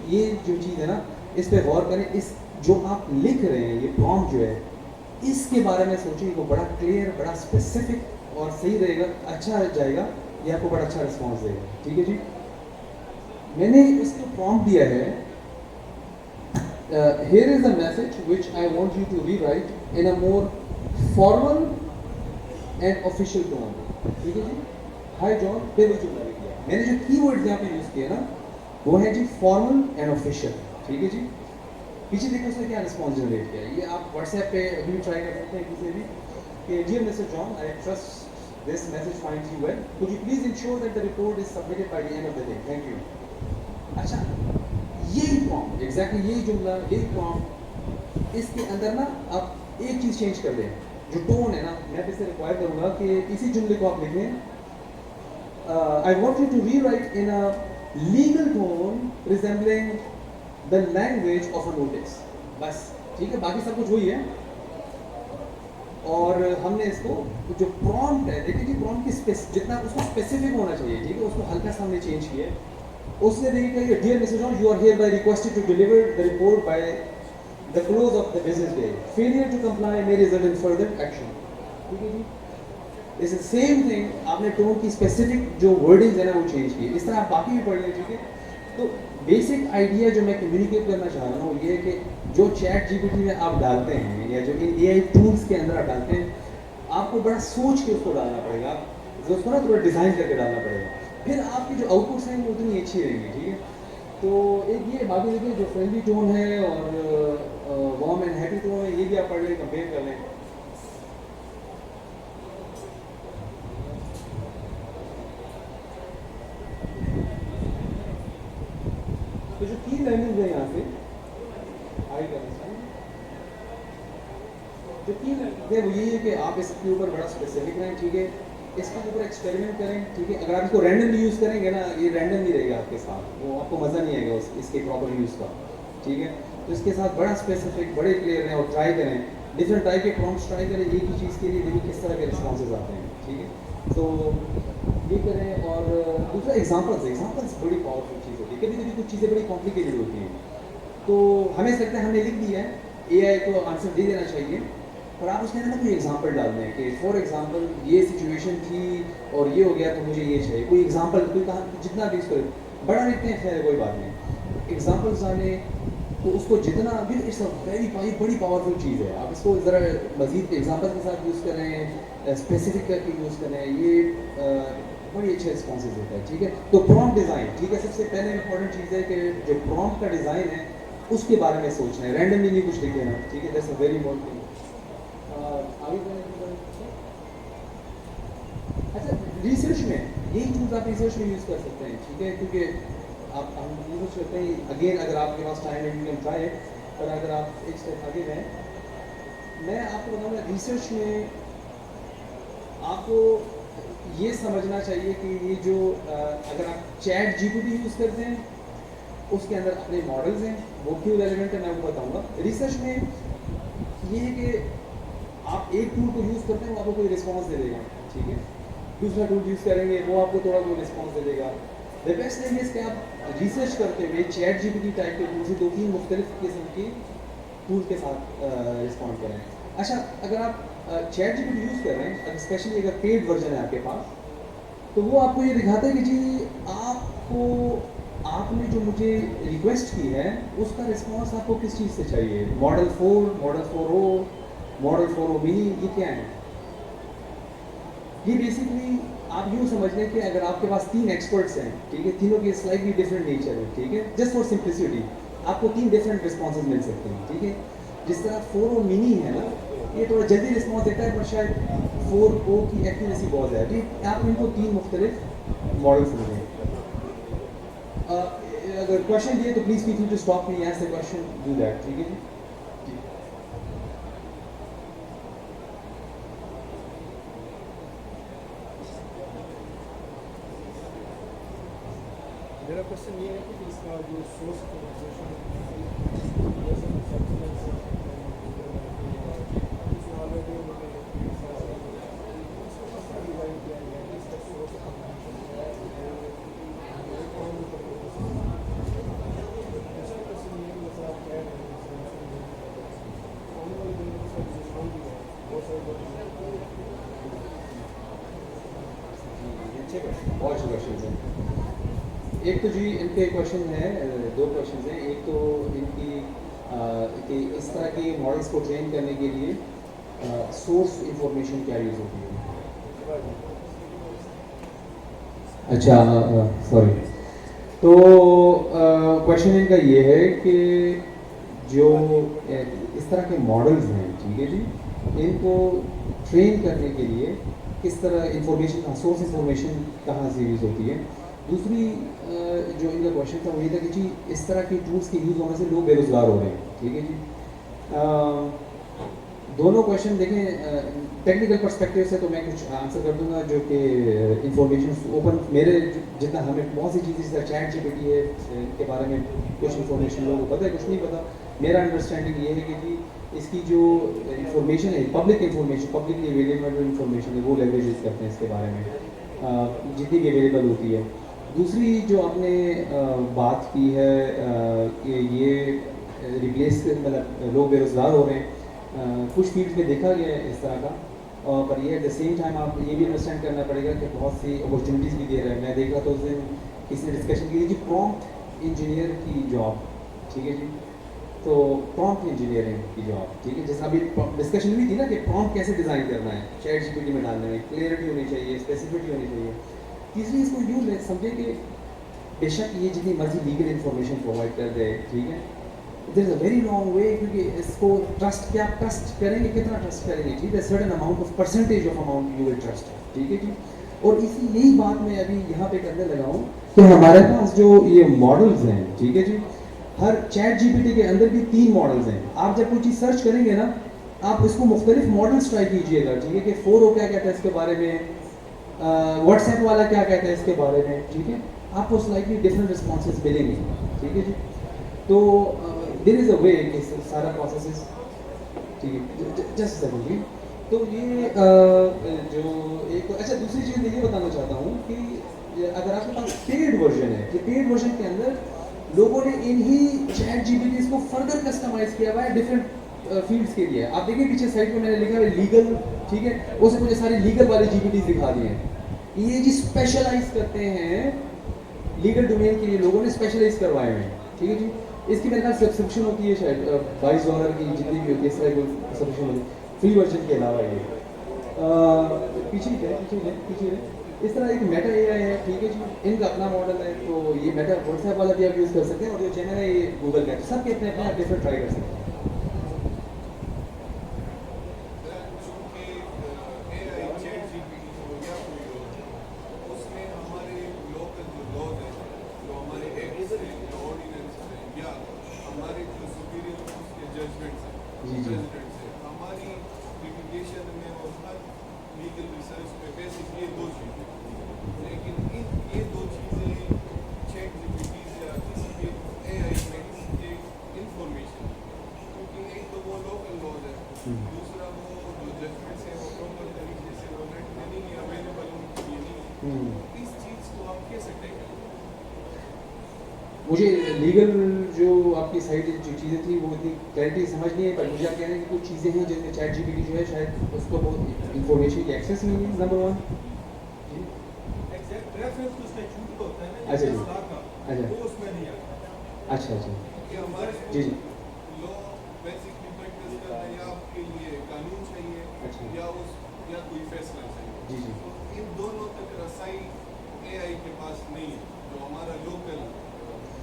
ये जो चीज़ है ना, इस पर गौर करें। इस जो आप लिख रहे हैं, ये प्रॉम्प्ट जो है, इसके बारे में सोचिए, वो बड़ा क्लियर, बड़ा स्पेसिफिक और सही रहेगा, अच्छा जाएगा, ये आपको बड़ा अच्छा रिस्पॉन्स देगा, ठीक है जी। मैंने इसको प्रॉम्प्ट दिया है, here is a message which I want you to rewrite in a more formal and official tone, ठीक है जी। हाय जॉन, फिर जो मैंने जो कीवर्ड्स यहाँ पे यूज़ किए ना, वो है जी फॉर्मल एंड ऑफिशियल, ठीक है जी। पीछे देखो उसने क्या रिस्पॉन्स जनरेट किया, ये आप व्हाट्सएप पे अभी भी ट्राई कर सकते हैं किसी भी कि dear Mister John, I trust this message finds you well, could you please ensure that the report is submitted by the end of the day, thank you. अच्छा, यही प्रॉम्प्ट, एग्जैक्टली यही जुमला, यही प्रॉम्प्ट, इसके अंदर ना आप एक चीज़ चेंज कर दें, जो टोन है ना, मैं आपसे रिक्वायर करूँगा कि इसी जुमले को आप लिखें, I want you to rewrite in a legal tone resembling the language of a notice. बस ठीक है, बाकी सब कुछ वही है। और हमने इसको जो प्रॉम्प्ट है, देखिए जी, प्रॉम्प्ट की जितना उसको स्पेसिफिक होना चाहिए, ठीक है, उसको हल्का सा हमने चेंज किया है। उसने देखिए, dear Mrs John, you are hereby requested to deliver the report by the close of the business day. Failure to comply may result in further action. ठीक है जी, इस सेम थिंग, आपने टोन की स्पेसिफिक जो wordings है ना वो चेंज की। इस तरह आप बाकी भी पढ़ लें, ठीक है। तो बेसिक आइडिया जो मैं कम्युनिकेट करना चाह रहा हूँ ये है कि जो चैट जीपीटी में आप डालते हैं या जो इन एआई टूल्स के अंदर आप डालते हैं, आपको बड़ा सोच के उसको डालना पड़ेगा, जो उसको ना थोड़ा डिज़ाइन करके डालना पड़ेगा, फिर आपकी जो आउटपुट्स हैं वो उतनी अच्छी रहेंगी, ठीक है। तो एक ये बाकी देखिए, जो फ्रेंडली टोन है और वार्म एंड हैप्पी टोन है, ये भी आप पढ़ लें, कंपेयर कर लें। तो जो की लर्निंग है यहाँ पे जो की लर्निंग है वो यही है कि आप इसके ऊपर बड़ा स्पेसिफिक रहें, ठीक है। इसके ऊपर एक्सपेरिमेंट करें, ठीक है। अगर आप इसको रैंडमली यूज़ करेंगे ना, ये रैंडम नहीं रहेगा आपके साथ, वो आपको मज़ा नहीं आएगा इसके प्रॉपर यूज़ का, ठीक है। तो इसके साथ बड़ा स्पेसिफिक, बड़े क्लियर रहें और ट्राई करें, डिफरेंट टाइप के प्रॉम्प्ट्स ट्राई करें एक ही चीज़ के लिए, देखिए किस तरह के रिस्पॉन्सेज आते हैं, ठीक है। तो ये करें। और दूसरा एग्जांपल्स बड़ी पावरफुल चीज़ होती है। कभी कभी कुछ चीज़ें बड़ी कॉम्प्लिकेटेड होती हैं, तो हमें लगता है हमने लिख दिया है, एआई को आंसर दे देना चाहिए, पर आप उसके अंदर ना कोई एग्जांपल डाल दें कि फॉर एग्जांपल ये सिचुएशन थी और ये हो गया तो मुझे ये चाहिए, कोई एग्जांपल, कोई कहा, जितना भी इसको बड़ा लिखते हैं, खैर कोई बात नहीं, एग्जांपल्स डालें तो उसको जितना भी, इट्स अ वेरी बड़ी पावरफुल चीज़ है। आप इसको ज़रा मज़ीद एग्जांपल के साथ यूज़ करें, स्पेसिफिक करके यूज़ करें, ये बड़ी अच्छे रिस्पॉन्सेज देता है, ठीक है। तो प्रॉम्प्ट डिज़ाइन, ठीक है, सबसे पहले इंपॉर्टेंट चीज़ है कि जो प्रॉम्प्ट का डिज़ाइन है उसके बारे में सोचना है, रैंडमली नहीं कुछ लिखे ना, ठीक है। That's a very important thing. अच्छा, रिसर्च में यही टूल्स आप रिसर्च में यूज़ कर सकते हैं, ठीक है, क्योंकि आप हम यूज़ करते हैं। अगेन, अगर आपके पास टाइम है यू कैन ट्राई इट, पर अगर आप एक स्टेप आगे जाएँ, मैं आपको बताऊँगा, रिसर्च में आपको ये समझना चाहिए कि ये जो अगर आप चैट जीपीटी यूज़ करते हैं, उसके अंदर अपने मॉडल्स हैं, वो क्यों रेलिवेंट है मैं आपको बताऊँगा। रिसर्च में ये है कि आप एक टूल को यूज़ करते हैं, वो आपको कोई रिस्पॉन्स दे देगा, ठीक है। दूसरा टूल यूज़ करेंगे, वो आपको थोड़ा कोई रिस्पॉन्स दे देगा। द बेस्ट थिंग इज़ कि आप रिसर्च करते हुए चैट जीपीटी टाइप के टूल से 2-3 मुख्तलिफ किस्म के टूल के साथ रिस्पॉन्ड करें। अच्छा, अगर आप चैट जीपीटी यूज़ कर रहे हैं, स्पेशली अगर पेड वर्जन है आपके पास, तो वो आपको ये दिखाता है कि जी आपको, आपने जो मुझे रिक्वेस्ट की है उसका रिस्पॉन्स आपको किस चीज़ से चाहिए, मॉडल 4, मॉडल 4 ओ, मॉडल 4 ओ मिनी, ये क्या है। ये बेसिकली आप यूँ समझ लें कि अगर आपके पास 3 एक्सपर्ट्स हैं, ठीक है, तीनों की स्लाइटली डिफरेंट नेचर है, ठीक है, जस्ट फॉर सिंप्लिसिटी आपको 3 डिफरेंट रिस्पॉन्सेज मिल सकते हैं, ठीक है। जिस तरह 4O मिनी है ना, ये थोड़ा जल्दी रिस्पॉन्स देता है, पर शायद 4O की एक्यूरेसी बहुत ज़्यादा है। आप इनको 3 मुख्तलिफ मॉडल्स मिलेंगे। अगर क्वेश्चन दिए तो please feel free to stop me, ask the question, do that, ठीक है जी। मेरा क्वेश्चन ये है कि इसका जो सोर्स बहुत अच्छे क्वेश्चन हैं। एक तो जी इनके क्वेश्चन है, 2 क्वेश्चन हैं। एक तो इनकी कि इस तरह के मॉडल्स को ट्रेन करने के लिए सोर्स इंफॉर्मेशन क्या यूज़ होती है। अच्छा, सॉरी। तो क्वेश्चन इनका ये है कि जो इस तरह के मॉडल्स हैं, ठीक है जी, इनको ट्रेन करने के लिए किस तरह इंफॉर्मेशन, सोर्स इंफॉर्मेशन कहाँ से यूज़ होती है। दूसरी जो इनका क्वेश्चन था वो ये था कि जी इस तरह के टूल्स के यूज़ होने से लोग बेरोज़गार हो रहे हैं, ठीक है जी। दोनों क्वेश्चन देखें टेक्निकल पर्सपेक्टिव से तो मैं कुछ आंसर कर दूंगा जो कि इंफॉर्मेशन ओपन मेरे जितना हमें बहुत सी चीज़ें जैसे चैट जीपीटी है के बारे में कुछ इंफॉर्मेशन लोगों को पता है, कुछ नहीं पता। मेरा अंडरस्टैंडिंग ये है कि जी इसकी जो इंफॉर्मेशन है, पब्लिक इंफॉर्मेशन, पब्लिकली अवेलेबल जो इंफॉर्मेशन है वो लेवरेज करते हैं इसके बारे में जितनी भी अवेलेबल होती है। दूसरी जो आपने बात की है कि ये रिप्लेस मतलब लोग बेरोज़गार हो रहे हैं, कुछ फील्ड में देखा गया है इस तरह का, पर ये एट द सेम टाइम आप ये भी अंडरस्टैंड करना पड़ेगा कि बहुत सी अपॉर्चुनिटीज़ भी दे रहा है। मैं देख रहा था उस दिन किसी ने डिस्कशन की थी जी प्रॉम्प्ट इंजीनियर की जॉब, ठीक है जी, तो प्रॉम्प्ट इंजीनियरिंग की जॉब, ठीक है, जैसे अभी डिस्कशन भी थी ना कि प्रॉम्प्ट कैसे डिज़ाइन करना है चैट जीपीटी में डालने में, क्लियरिटी होनी चाहिए, स्पेसिफिसिटी होनी चाहिए। तीसरी इसको यूँ समझे कि बेशक ये जितनी मर्जी लीगल इन्फॉर्मेशन प्रोवाइड कर दे, ठीक है, there is a very long way, क्योंकि इसको ट्रस्ट क्या ट्रस्ट करेंगे, कितना ट्रस्ट करेंगे, ठीक है, certain amount of percentage of amount you will trust, ठीक है जी। और इसी यही बात मैं अभी यहाँ पे करने लगा हूँ कि हमारे पास जो ये मॉडल्स हैं, ठीक है जी, हर चैट जीपीटी के अंदर भी 3 मॉडल्स हैं। आप जब कोई चीज़ सर्च करेंगे ना, आप इसको मुख्तलिफ मॉडल्स ट्राई कीजिएगा, ठीक है, कि 4O क्या कहता है इसके बारे में, व्हाट्सएप वाला क्या कहता है इसके बारे में, ठीक है, आपको स्लाइटली डिफरेंट रिस्पॉन्सेज मिलेंगे, ठीक है जी। तो देयर इज़ अ वे कि सारा प्रोसेस, ठीक है, जस्ट सेकंड जी। तो ये जो एक अच्छा दूसरी चीज़ मैं ये बताना चाहता हूँ कि अगर आपके पास पेड वर्जन है, कि पेड वर्जन के अंदर लोगों ने इन्हीं चैट जीपीटी को फर्दर कस्टमाइज किया हुआ है डिफरेंट फील्ड्स के लिए। आप देखिए पीछे साइड पे मैंने लिखा है लीगल, ठीक है, उसमें मुझे सारे लीगल वाले जीपीटी दिखा दिए हैं। ये जी स्पेशलाइज करते हैं लीगल डोमेन के लिए, लोगों ने स्पेशलाइज करवाए हुए हैं, ठीक है जी। इसकी मेरे ख्याल सब्सक्रिप्शन होती है शायद $22 की, जितनी भी होती है इस तरह की सब्सक्रिप्शन होती है फ्री वर्जन के अलावा। ये पीछे इस तरह एक मेटा एआई है, ठीक है जी, इनका अपना मॉडल है, तो ये मेटा व्हाट्सएप वाला भी आप यूज़ कर सकते हैं, और जो चैनल है ये गूगल का है, सबके अपने अपने आप डिफरेंट ट्राई कर सकते हैं। जी जी हमारी लिटिगेशन में और हर लीगल रिसर्च में बेसिक ये 2 चीज़ें, लेकिन ये 2 चीज़ें चैट जीपीटी या किसी भी एआई में किसी के इंफॉर्मेशन, क्योंकि एक तो वो लोकल लॉज है, दूसरा वो जो जजमेंट्स है वो प्रॉपर तरीके से वो नेट में नहीं अवेलेबल उनके लिए नहीं, इस चीज़ को आप कैसे टेकल? मुझे लीगल जो आपकी साइड जो चीज़ें थी वो इतनी क्लैरिटी समझ नहीं है, पर मुझे आप कह रहे हैं कि कुछ चीज़ें हैं जिनमें चैट जीपीटी जो है शायद उसको बहुत इंफॉर्मेशन की एक्सेस नहीं है, नंबर 1 जी। एग्जैक्ट रेफरेंस तो उसका झूठ होता है ना, अच्छा जी, अच्छा वो उसमें नहीं आता। अच्छा ये हमारे जी जी लॉ बेसिकली प्रैक्टिस करना या आपके लिए कानून चाहिए, अच्छा या कोई फैसला चाहिए, जी जी तो इन दोनों तक रसाई एआई के पास नहीं है, जो हमारा लोकल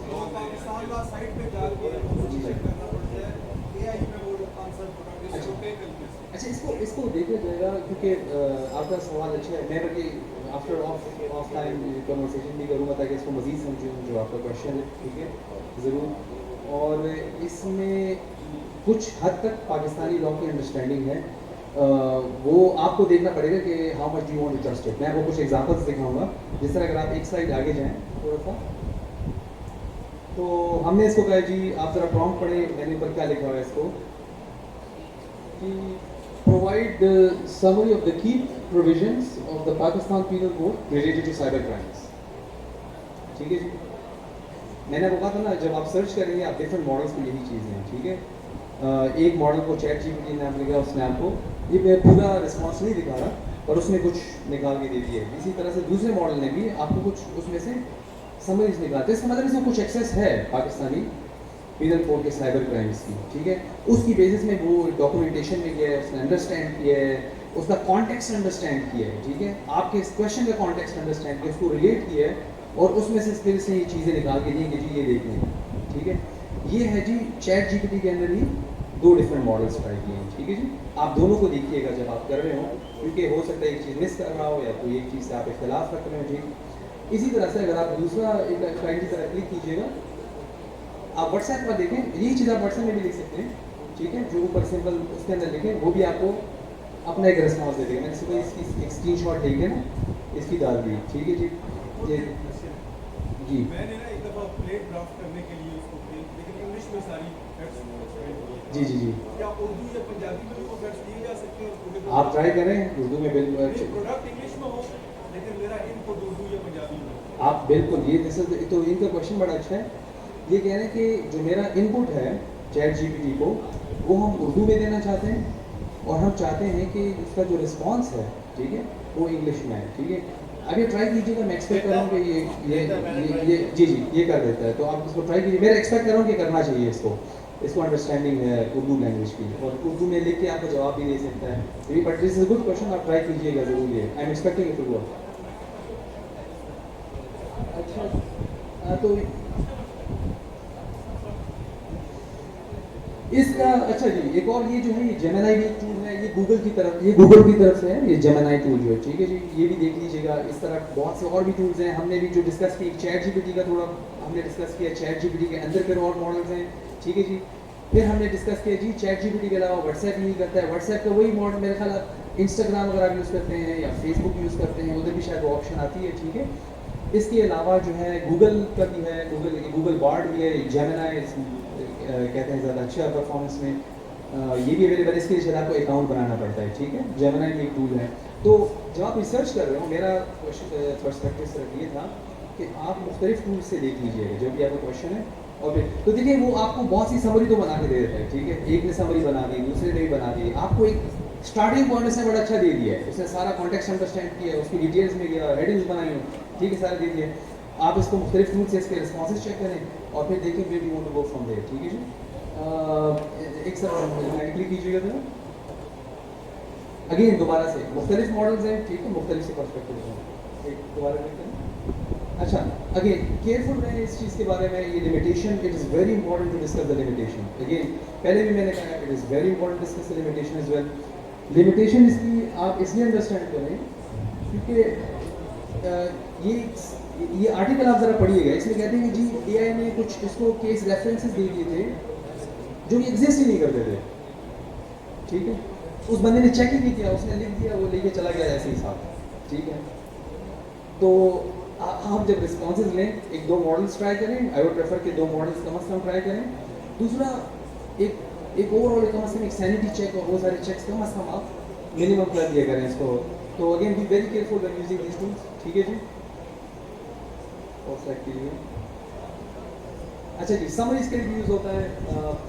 पाकिस्तान का साइट पे जाके चेक करना पड़ता है एआई पे वो आंसर प्रोडक्ट इसको टेकल कैसे? अच्छा इसको देखा जाएगा, क्योंकि आपका सवाल अच्छा है। मैं बल्कि आफ्टर ऑफलाइन कन्वर्सेशन भी करूँगा ताकि इसको मज़ीद समझूँ जो आपका क्वेश्चन है, ठीक है, ज़रूर। और इसमें कुछ हद तक पाकिस्तानी लॉ की अंडरस्टैंडिंग है, वो आपको देखना पड़ेगा कि how much you want to trust it. मैं आपको कुछ एग्जांपल्स दिखाऊंगा, जिस तरह अगर आप एक स्लाइड आगे जाएं थोड़ा सा, तो हमने इसको कहा जी आप ज़रा प्रॉम्प्ट पढ़ें, मैंने ऊपर क्या लिखा हुआ है इसको कि provide the summary of the key provisions of the Pakistan penal code related to cyber crimes, ठीक है जी। मैंने आपको कहा था ना जब आप सर्च करेंगे आप डिफरेंट मॉडल्स की यही चीज़ें हैं, ठीक है। एक मॉडल को चैट जीपीटी नाम लिखा, उसने आपको ये मैं पूरा रिस्पॉन्स नहीं दिखा रहा पर उसने कुछ निकाल के दे दिया है। इसी तरह से दूसरे मॉडल ने भी आपको कुछ उसमें से समरीज निकालते हैं, इसका मतलब इसमें कुछ एक्सेस है पाकिस्तानी पीनल कोड के साइबर क्राइम्स की, ठीक है। उसकी बेसिस में वो डॉक्यूमेंटेशन में गया है, उसने अंडरस्टैंड किया है, उसका कॉन्टेक्स्ट अंडरस्टैंड किया है, ठीक है, आपके इस क्वेश्चन का कॉन्टेक्स्ट अंडरस्टैंड किया, उसको रिलेट किया है, और उसमें से फिर से ये चीज़ें निकाल के दी कि जी ये देख लें, ठीक है। ये है जी चैट जीपीटी के अंदर ही 2 डिफरेंट मॉडल्स ट्राई किए हैं, ठीक है जी। आप दोनों को देखिएगा जब आप कर रहे हो, क्योंकि हो सकता है एक चीज़ मिस कर रहा हो या कोई एक चीज़ से आप इख्तलाफ रख रहे हो, ठीक। इसी तरह से अगर आप दूसरा एक स्लाइड की तरह क्लिक कीजिएगा, आप व्हाट्सएप पर देखें, यही चीज़ आप व्हाट्सएप में भी लिख सकते हैं ठीक है, जो ऊपर सिंपल उसके अंदर लिखें वो भी आपको अपना एक रिस्पॉन्स दे देगा। मैंने सुबह इसकी एक स्क्रीनशॉट लेके ना इसकी डाल दी, ठीक है जी। ये जी मैंने ना एक दफ़ा प्लेट ड्राफ्ट करने के लिए उसको लेकिन इंग्लिश में सारी फैक्ट्स जी जी जी, क्या उर्दू या पंजाबी में भी वो फैक्ट्स दिए जा सकते हैं? आप ट्राई करें उर्दू में बिल्कुल। प्रोडक्ट इंग्लिश में हो लेकिन मेरा इनपुट उर्दू या पंजाबी में हो। आप बिल्कुल ये तो इनका क्वेश्चन बड़ा अच्छा है। ये कह रहे हैं कि जो मेरा इनपुट है चैट जीपीटी को वो हम उर्दू में देना चाहते हैं और हम चाहते हैं कि उसका जो रिस्पांस है, ठीक है, वो इंग्लिश में है, ठीक है। अब ये ट्राई कीजिएगा, मैं एक्सपेक्ट कर रहा हूँ कि ये जी जी ये कर देता है, तो आप इसको ट्राई कीजिए। मैं एक्सपेक्ट कर रहा हूँ कि करना चाहिए इसको अंडरस्टैंडिंग है उर्दू लैंग्वेज की, और उर्दू में लिख के आपको जवाब भी दे सकता है। But this is good question, आप ट्राई कीजिएगा जरूर, ये I am expecting it to work. अच्छा तो इसका अच्छा जी एक और ये जो है ये जेमिनाई भी एक टूल है, ये गूगल की तरफ से है, ये जेमिनाई टूल जो है, ठीक है जी, ये भी देख लीजिएगा। इस तरह बहुत से और भी टूल्स हैं, हमने भी जो डिस्कस की चैट जीपीटी का थोड़ा हमने डिस्कस किया, चैट जीपीटी के अंदर फिर और मॉडल्स हैं, ठीक है जी। फिर हमने डिस्कस किया जी चैट जीपीटी के अलावा व्हाट्सएप नहीं करता है, व्हाट्सएप का वही मॉडल मेरे ख्याल इंस्टाग्राम अगर आप यूज़ करते हैं या फेसबुक यूज़ करते हैं उधर भी शायद वो ऑप्शन आती है, ठीक है। इसके अलावा जो है गूगल का भी है, गूगल बार्ड भी है, जेमिनाई कहते हैं ज़्यादा अच्छा परफॉर्मेंस में, ये भी अवेलेबल है। इसके लिए शायद आपको अकाउंट बनाना पड़ता है, ठीक है। जेमिनाई भी एक टूल है। तो जब आप रिसर्च कर रहे हो, मेरा पर्सपेक्टिव सिर्फ ये था कि आप मुख्तलिफ टूल से देख लीजिएगा जो भी आपका क्वेश्चन है, और फिर तो देखिए वो आपको बहुत सी समरी तो बना के दे देता है, ठीक है। एक ने समरी बना दी, दूसरे ने भी बना दी, आपको एक स्टार्टिंग पॉइंट उसने बड़ा अच्छा दे दिया है, उसने सारा कॉन्टेक्स्ट अंडरस्टैंड किया, उसकी डिटेल्स में गया, हेडिंग्स बनाई, ठीक है, सारे दे दिए। आप इसको मुख्तलिफ टूल से इसके रिस्पॉन्सेज चेक करें और फिर देखें where you want to go from there, ठीक है जी। एक सर क्लिक कीजिएगा तो अगेन दोबारा से मुख्तलिफ मॉडल्स हैं, ठीक है, मुख्तलिफ से पर्सपेक्टिव हैं, एक दोबारा क्लिक करें। अच्छा अगेन केयरफुल रहें इस चीज़ के बारे में, ये limitation, it is very important to discuss the limitation. Again पहले भी मैंने कहा it is very important to discuss the limitation as well. Limitation इसकी आप इसलिए अंडरस्टैंड करें क्योंकि ये आर्टिकल आप ज़रा पढ़िएगा, इसमें कहते हैं कि जी एआई ने कुछ इसको केस रेफरेंसेस दे दिए थे जो कि एग्जिस्ट ही नहीं करते थे, ठीक है। उस बंदे ने चेक ही नहीं किया, उसने लिख दिया, वो लेके चला गया ऐसे ही साथ, ठीक है। तो आप जब रिस्पॉन्सेज लें एक दो मॉडल्स ट्राई करें, आई वुड प्रेफर कि दो मॉडल्स कम से कम ट्राई करें। दूसरा एक ओवरऑल कम से कम एक सैनिटी चेक और वो सारे चेक्स कम से कम आप मिनिमम कर दिया करें इसको। तो again be very careful when using this tools, ठीक है जी। और सेलेक्ट कीजिए। अच्छा जी समरीज के लिए यूज़ होता है,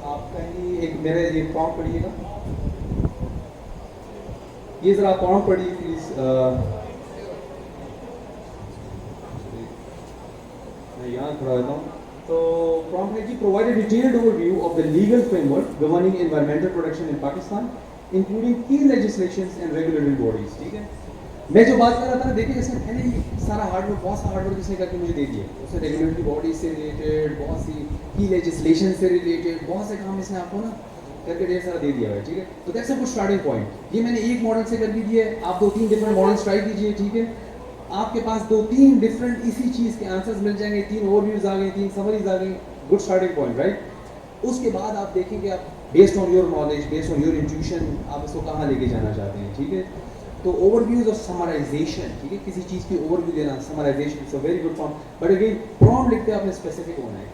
आप कहीं एक मेरे ये प्रॉम्प्ट पढ़िएगा, ये ज़रा प्रॉम्प्ट पढ़िए प्लीज़। मैं यहाँ थोड़ा देता हूँ। तो प्रॉम्प्ट है जी provide a detailed overview of the legal framework governing environmental protection in Pakistan including key legislations and regulatory bodies, ठीक है। मैं जो बात कर रहा था ना, देखिए इसने पहले ही सारा हार्डवर्क, बहुत सा हार्डवर्क इसने करके मुझे दे दिया, उसने रेगुलेटरी बॉडीज से रिलेटेड, बहुत सी की लेजिस्लेशन से रिलेटेड बहुत से काम इसने आपको ना करके ढेर सारा दे दिया है, ठीक है। तो that's a good starting point. ये मैंने एक मॉडल से कर भी दिया है, आप 2-3 डिफरेंट मॉडल्स ट्राई कीजिए, ठीक है। आपके पास 2-3 डिफरेंट इसी चीज़ के आंसर्स मिल जाएंगे, 3 ओवरव्यूज आ गए, 3 समरीज आ गई, गुड स्टार्टिंग पॉइंट, राइट। उसके बाद आप देखेंगे आप based on your knowledge, based on your intuition, आप इसको कहाँ लेके जाना चाहते हैं, ठीक है। तो ओवरव्यूज और समराइजेशन, ठीक है, किसी चीज़ की ओवरव्यू देना, summarization it's a very good form. But again prompt लिखते आपने स्पेसिफिक होना है,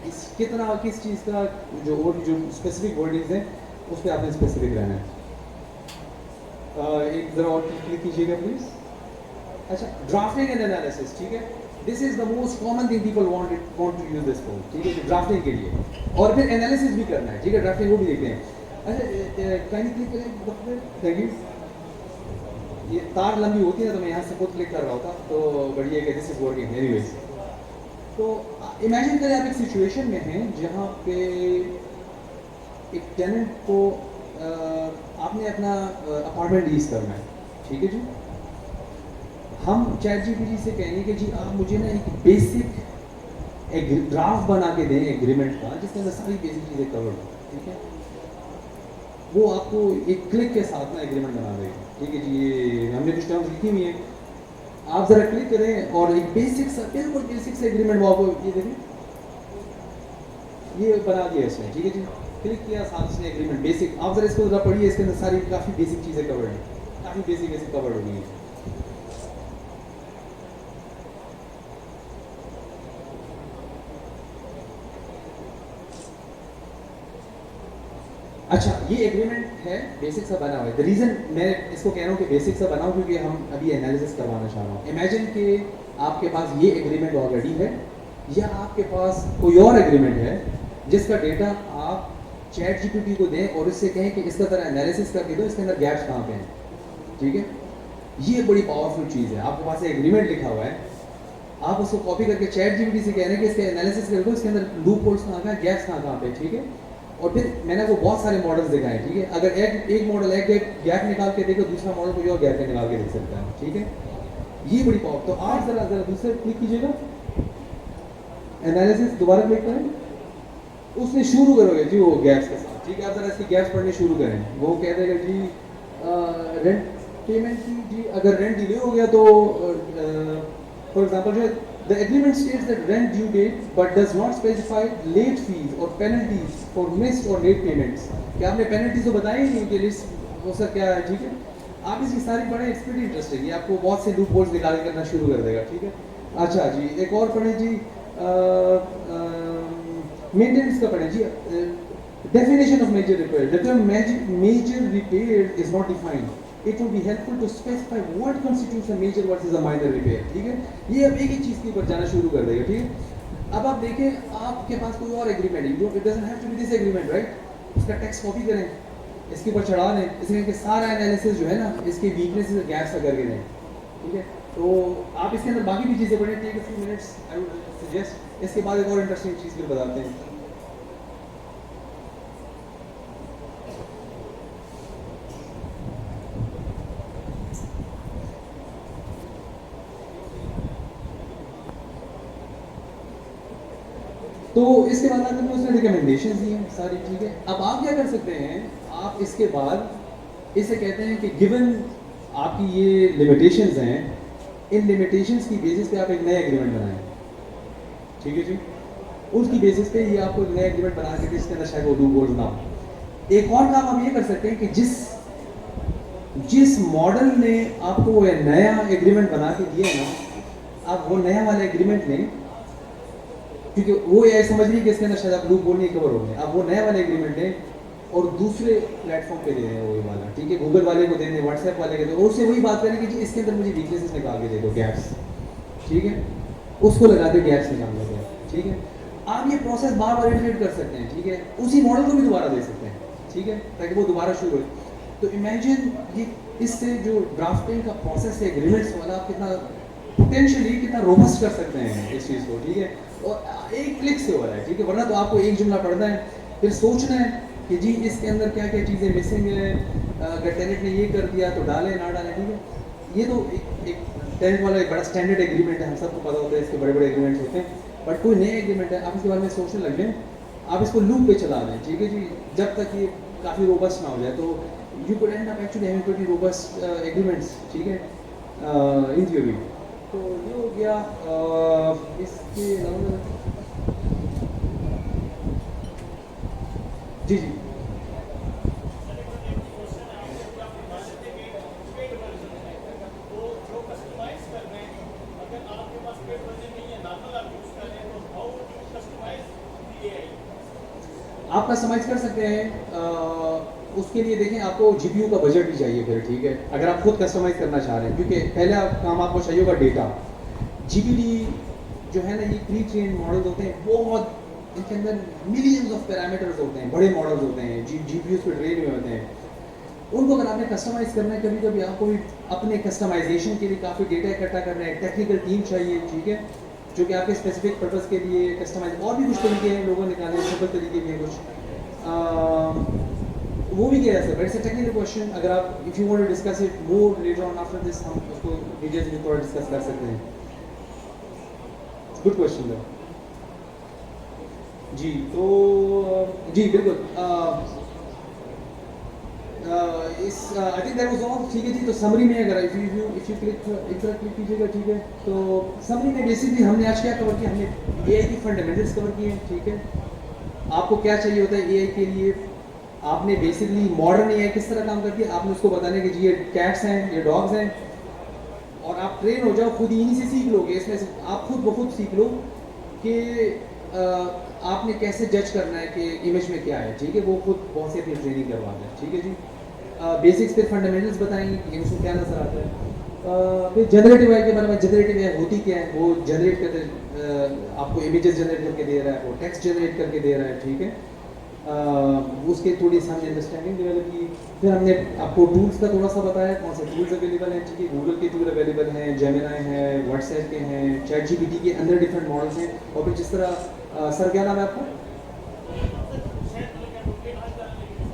किस चीज़ का जो ओवरव्यू जो स्पेसिफिक वर्डिंग्स हैं उस पर आपने स्पेसिफिक रहना है। एक ज़रा और क्लिक कीजिएगा प्लीज़। अच्छा ड्राफ्टिंग एंड एनालिसिस, ठीक है, this is the most common thing people want to use this for, ठीक है, ड्राफ्टिंग के लिए, और फिर एनालिसिस भी करना है, ठीक है, ड्राफ्टिंग वो भी देखते हैं। अच्छा कहीं क्लिक करें, थैंक यू। ये तार लंबी होती है ना, तो मैं यहाँ से खुद क्लिक कर रहा होता, तो बढ़िया है, दिस इज वर्किंग एनीवेज। तो इमेजिन करें आप एक सिचुएशन में हैं जहाँ पे एक टेनेंट को आपने अपना अपार्टमेंट लीज करना है, ठीक है जी। हम चैट जीपीटी से कहेंगे कि जी आप मुझे ना एक बेसिक एक ड्राफ्ट बना के दें एग्रीमेंट का, जिसके अंदर सारी बेसिक चीज़ें कवर्ड हो, ठीक है। वो आपको एक क्लिक के साथ ना एग्रीमेंट बना देगा, ठीक है जी। ये हमने कुछ टर्म्स लिखी हुई है, आप ज़रा क्लिक करें और एक बेसिक सा, बिल्कुल बेसिक सा एग्रीमेंट वो आपको ये देखें, ये बना दिया इसने, ठीक है जी। क्लिक किया, साथ उसने एग्रीमेंट बेसिक, आप जरा इसको जरा पढ़िए, इसके अंदर सारी काफ़ी बेसिक चीज़ें कवर्ड हैं, काफ़ी बेसिक कवर्ड होगी है। अच्छा, ये एग्रीमेंट है बेसिक सा बना हुआ है। द रीज़न मैं इसको कह रहा हूँ कि बेसिक सा बनाऊँ क्योंकि हम अभी एनालिसिस करवाना चाह रहा हूँ। इमेजिन कि आपके पास ये एग्रीमेंट ऑलरेडी है, या आपके पास कोई और एग्रीमेंट है जिसका डेटा आप चैट जीपीटी को दें और इससे कहें कि इसका तरह एनालिसिस करके दो, इसके अंदर गैप्स कहाँ पे हैं, ठीक है। ये बड़ी पावरफुल चीज़ है। आपके पास एग्रीमेंट लिखा हुआ है, आप उसको कॉपी करके चैट जीपीटी से कह रहे हैं कि इसका एनालिसिस कर दो, इसके अंदर लूप होल्स कहाँ हैं, गैप्स कहाँ पे, ठीक है। और फिर मैंने आपको बहुत सारे मॉडल्स दिखाए, ठीक है। अगर एक मॉडल एक गैप निकाल के देखे, दूसरा मॉडल कोई और गैप निकाल के देख सकता है, ठीक है। ये बड़ी पावर। तो आप जरा दूसरे क्लिक कीजिएगा, एनालिसिस दोबारा क्लिक करें, उसने शुरू करोगे जी वो गैप्स के साथ, ठीक है। आप जरा इसकी गैप्स पढ़ने शुरू करें, वो कह देगा जी रेंट पेमेंट की, जी अगर रेंट डिले हो गया तो फॉर एग्जाम्पल जो the agreement states that rent due date but does not specify late fees or penalties for missed or late payments। क्या आपने पेनल्टीज तो बताई ही नहीं कि लिस्ट वो सब क्या है, ठीक है। आप इसकी सारी पढ़ें, इट्स प्रीटी इंटरेस्टिंग, ये आपको बहुत से लूप होल्स निकाल करना शुरू कर देगा, ठीक है। अच्छा जी, एक और पढ़ें जी, मेंटेनेंस का पढ़ें जी, definition of major repair। The term major repair is not defined। It would be helpful to specify what constitutes a major versus a minor repair, ठीक है। ये अब एक ही चीज़ के ऊपर जाना शुरू कर देगा, ठीक है। अब आप देखें, आपके पास कोई और एग्रीमेंट है, it doesn't have to be this agreement, right. उसका टेक्स्ट कॉपी करें, इसके ऊपर चढ़ा लें, इसलिए कि सारा एनालिसिस जो है ना इसके वीकनेसेस गैप्स करके दें, ठीक है। तो आप इसके अंदर बाकी भी चीज़ें पढ़ें, take a few minutes, I would suggest. इसके बाद एक और इंटरेस्टिंग चीज़ भी बताते हैं। तो इसके बाद आकर उसने रिकमेंडेशन दी हैं सारी, ठीक है। अब आप क्या कर सकते हैं, आप इसके बाद इसे कहते हैं कि गिवन आपकी ये लिमिटेशंस हैं, इन लिमिटेशंस की बेसिस पे आप एक नया एग्रीमेंट बनाएं, ठीक है जी। उसकी बेसिस पे ये आपको एक नया एग्रीमेंट बना के जिसके अंदर शायद वो लूप होल्स ना हो। एक और काम आप ये कर सकते हैं कि जिस मॉडल ने आपको वो नया एग्रीमेंट बना के दिया है ना, आप वो नया वाला एग्रीमेंट लें, क्योंकि वो ये समझ रही है कि इसके अंदर शायद आप लूप होल नहीं कवर हो गए। आप वो नया वाला एग्रीमेंट लें और दूसरे प्लेटफॉर्म पे दे दें वही वाला, ठीक है। गूगल वाले को दे दें, व्हाट्सएप वाले को दे दें, और उससे वही बात करें कि जी इसके अंदर मुझे वीकनेसेस निकाल के दे दो, गैप्स, ठीक है। उसको लगा के गैप्स निकाल देते हैं, ठीक है। आप ये प्रोसेस बार बार इटरेट कर सकते हैं, ठीक है। उसी मॉडल को भी दोबारा दे सकते हैं, ठीक है, ताकि वो दोबारा शुरू हो। तो इमेजिन ये इससे जो ड्राफ्टिंग का प्रोसेस है एग्रीमेंट्स वाला, आप कितना पोटेंशियली कितना रोबस्ट कर सकते हैं इस चीज़ को, ठीक है। और एक क्लिक से हो रहा है, ठीक है। वरना तो आपको एक जुमला पढ़ना है, फिर सोचना है कि जी इसके अंदर क्या क्या चीज़ें मिसिंग है, अगर टेनेंट ने ये कर दिया तो डालें ना डालें, ठीक है। ये तो एक टेनेंट वाला एक बड़ा स्टैंडर्ड एग्रीमेंट है, हम सबको पता होता है इसके बड़े बड़े एग्रीमेंट्स होते हैं। बट कोई नया एग्रीमेंट है, आप इसके बारे में सोचने लग जाएं, आप इसको लूप पे चला दें, ठीक है जी, जब तक ये काफ़ी रोबस्ट ना हो जाए। तो you could and up actually having pretty robust agreements, ठीक है, इन थ्योरी। तो ये हो गया। इसके अलावा जी जी आप कस्टमाइज कर सकते हैं। उसके लिए देखें, आपको जीपीयू का बजट भी चाहिए फिर, ठीक है, अगर आप खुद कस्टमाइज करना चाह रहे हैं, क्योंकि पहला काम आपको चाहिए होगा डेटा। जीपीटी जो है ना, ये प्री ट्रेन मॉडल्स होते हैं, बहुत इनके अंदर मिलियंस ऑफ पैरामीटर्स होते हैं, बड़े मॉडल्स होते हैं, जीपीयू पे ट्रेन हुए होते हैं। उनको अगर आपने कस्टमाइज करना है, कभी कभी आपको भी अपने कस्टमाइजेशन के लिए काफ़ी डेटा इकट्ठा करना है, टेक्निकल टीम चाहिए, ठीक है, जो कि आपके स्पेसिफिक पर्पस के लिए कस्टमाइज। और भी कुछ तरीके हैं लोगों ने निकाले, सिंपल तरीके भी हैं कुछ, वो भी किया जा सकता है। इट्स अ टेक्निकल क्वेश्चन, अगर आप if you want to discuss it more later on after this, हम उसको डिटेल्स में थोड़ा डिस्कस कर सकते हैं। गुड क्वेश्चन है जी। तो जी बिल्कुल, इस आई थिंक दैट वाज ऑल, ठीक है जी। तो समरी में अगर इफ यू क्लिक कीजिएगा, ठीक है। तो समरी में बेसिकली हमने आज क्या कवर किया, हमने एआई की फंडामेंटल्स कवर किए हैं, ठीक है। आपको क्या चाहिए होता है एआई के लिए, आपने बेसिकली मॉडर्न एआई किस तरह काम करती है, आपने उसको बताना है कि जी ये कैट्स हैं, ये डॉग्स हैं, और आप ट्रेन हो जाओ, खुद इन्हीं से सीख लोगे, इसमें से आप खुद ब खुद सीख लो कि आपने कैसे जज करना है कि इमेज में क्या है, ठीक है, वो खुद बहुत सी अपनी ट्रेनिंग करवा दें, ठीक है जी। बेसिक्स पे फंडामेंटल्स बताएंगे कि इमेज में क्या नज़र आता है। फिर जनरेटिव आई के बारे में, जनरेटिव आई होती क्या है, वो जनरेट करते आपको इमेजेस जनरेट करके दे रहा है, वो टेक्स्ट जनरेट करके दे रहा है, ठीक है। उसके थोड़ी सी हमने अंडरस्टैंडिंग डेवलप की। फिर हमने आपको टूल्स का थोड़ा सा बताया, कौन से टूल्स अवेलेबल हैं, ठीक है, गूगल के टूल अवेलेबल हैं, जेमिनाई हैं, व्हाट्सएप के हैं, चैट जीपीटी के अंदर डिफरेंट मॉडल्स हैं। और फिर जिस तरह सर क्या नाम है आपका?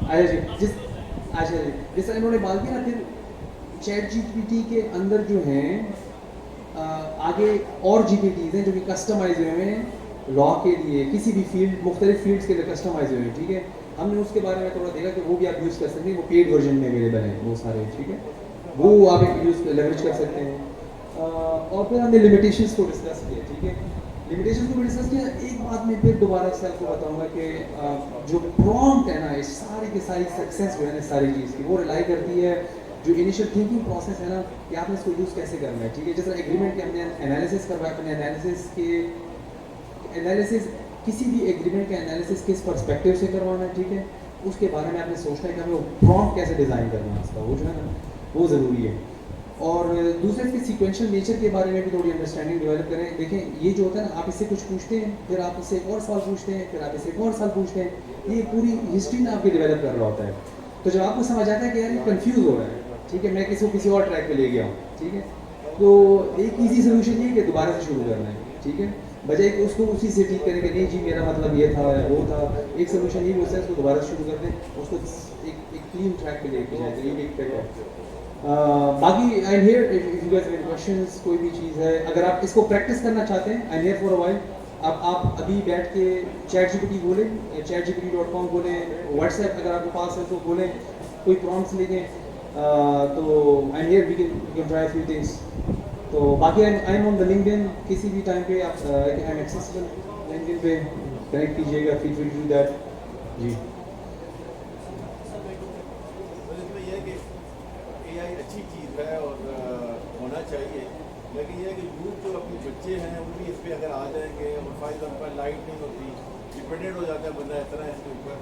अच्छा जी, अच्छा जी, जिस तरह इन्होंने बात की ना, फिर चैट जीपीटी के अंदर जो हैं आगे और जीपीटीज हैं जो कि कस्टमाइज हुए हैं लॉ के लिए, किसी भी फील्ड, मुख्तलिफ फील्ड्स के लिए कस्टमाइज हुए हैं, ठीक है। हमने उसके बारे में थोड़ा देखा कि वो भी आप यूज़ कर सकते हैं, वो पेड वर्जन में अवेलेबल हैं वो सारे, ठीक है, वो आप एक यूज़ लेवरेज कर सकते हैं। और फिर हमने लिमिटेशंस को डिस्कस किया, ठीक है। लिमिटेशंस को भी डिस्कस किया। एक बात मैं फिर दोबारा से आपको बताऊंगा कि जो प्रॉम्प्ट है ना, इस सारी की सारी सक्सेस जो है ना सारी चीज़ की, वो रिलाई करती है जो इनिशियल थिंकिंग प्रोसेस है ना, कि आपने इसको यूज़ कैसे करना है, ठीक है। जैसे एग्रीमेंट के हमने एनालिसिस करवाया, अपने एनालिसिस किसी भी एग्रीमेंट का एनालिसिस किस पर्सपेक्टिव से करवाना है, ठीक है, उसके बारे में आपने सोचना है कि हमें वो प्रॉम्प्ट कैसे डिज़ाइन करना है उसका, वो जो है ना वो ज़रूरी है। और दूसरे इसके सीक्वेंशियल नेचर के बारे में भी थोड़ी अंडरस्टैंडिंग डेवलप करें। देखें, ये जो होता है ना, आप इससे कुछ पूछते हैं, फिर आप इससे एक और सवाल पूछते हैं, फिर आप इससे एक और सवाल पूछते हैं, ये पूरी हिस्ट्री ना आपकी डेवलप कर रहा होता है। तो जब आपको समझ आता है कि यार ये कन्फ्यूज़ हो रहा है, ठीक है, मैं किसी और ट्रैक पे ले गया हूँ, ठीक है, तो एक ईजी सोल्यूशन ये है कि दोबारा से शुरू करना है, ठीक है, बजाय कि उसको उसी से ठीक करें कि नहीं जी मेरा मतलब ये था या वो था। एक सोल्यूशन ये होता है, उसको दोबारा शुरू कर दें, उसको एक क्लीन ट्रैक पे लेके जाए, तो ये भी एक ट्रैक है। बाकी I am here if you guys have any questions, कोई भी चीज़ है, अगर आप इसको प्रैक्टिस करना चाहते हैं, आई am here for a while. आप अभी बैठ के चैट जीपीटी बोलें, chatgpt.com बोलें, व्हाट्सएप अगर आपके पास है तो बोलें, कोई प्रॉम्प्ट्स लिखें, तो I am here, we can try few things. तो बाकी I am on the LinkedIn, किसी भी टाइम पे आप आई एम एक्सेसिबल, लिंक्डइन पे कनेक्ट कीजिएगा, feel free to do that जी। इसमें यह है कि एआई अच्छी चीज़ है और होना चाहिए, लेकिन यह है कि यूथ जो अपने बच्चे हैं वो भी इस पर अगर आ जाएंगे और फॉर एग्जाम्पल लाइट नहीं होती, डिपेंडेंट हो जाता है बंदा इस तरह इसके ऊपर,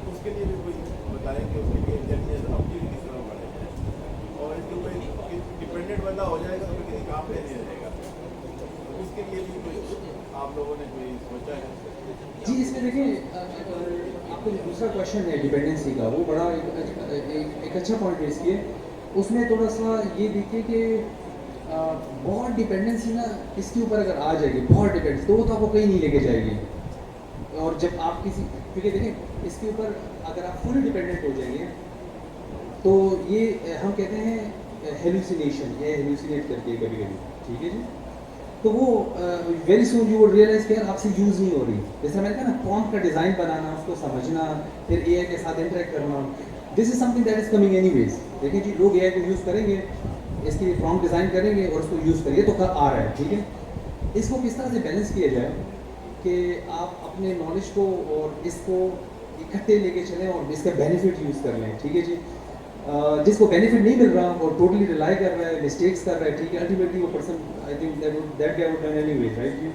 तो उसके लिए भी कोई बताएंगे, उसके लिए इंटेलिजेंस अपनी भी किस तरह बढ़ेगा, और इसके ऊपर डिपेंडेंट बंदा हो जाएगा तो फिर किसी काम पे नहीं रहेगा, तो उसके लिए भी कोई आप लोगों ने कोई सोचा है? जी, इसमें देखिए, आपको जो दूसरा क्वेश्चन है डिपेंडेंसी का, वो बड़ा एक अच्छा पॉइंट रेस किए। उसमें थोड़ा सा ये देखिए कि बहुत डिपेंडेंसी ना इसके ऊपर अगर आ जाएगी, बहुत डिपेंडेंसी, तो वो तो आपको कहीं नहीं लेके जाएगी। और जब आप किसी, क्योंकि देखें इसके ऊपर अगर आप फुल डिपेंडेंट हो जाएंगे तो ये हम कहते हैं हेलुसिनेशन, या हेलुसिनेट करके कभी कभी, ठीक है जी। तो वो very soon you would realize कि यार आपसे यूज़ नहीं हो रही। जैसे मैंने कहा ना, प्रॉम्प्ट का डिज़ाइन बनाना, उसको समझना, फिर एआई के साथ इंटरेक्ट करना, this is something that is coming anyways. देखिए जी, लोग एआई को यूज़ करेंगे, इसके लिए प्रॉम्प्ट डिज़ाइन करेंगे और उसको यूज़ करिए, तो आ रहा है, ठीक है। इसको किस तरह से बैलेंस किया जाए कि आप अपने नॉलेज को और इसको इकट्ठे लेके चलें और इसका बेनिफिट यूज़ कर लें, ठीक है जी। जिसको बेनिफिट नहीं मिल रहा और टोटली रिलाई कर रहा है, मिस्टेक्स कर रहा है, ठीक है, अल्टीमेटली वो person, I think that guy would done anyways, right जी।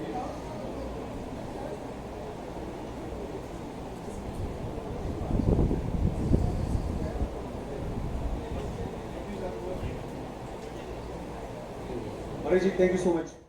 ऑलराइट जी, थैंक यू सो मच।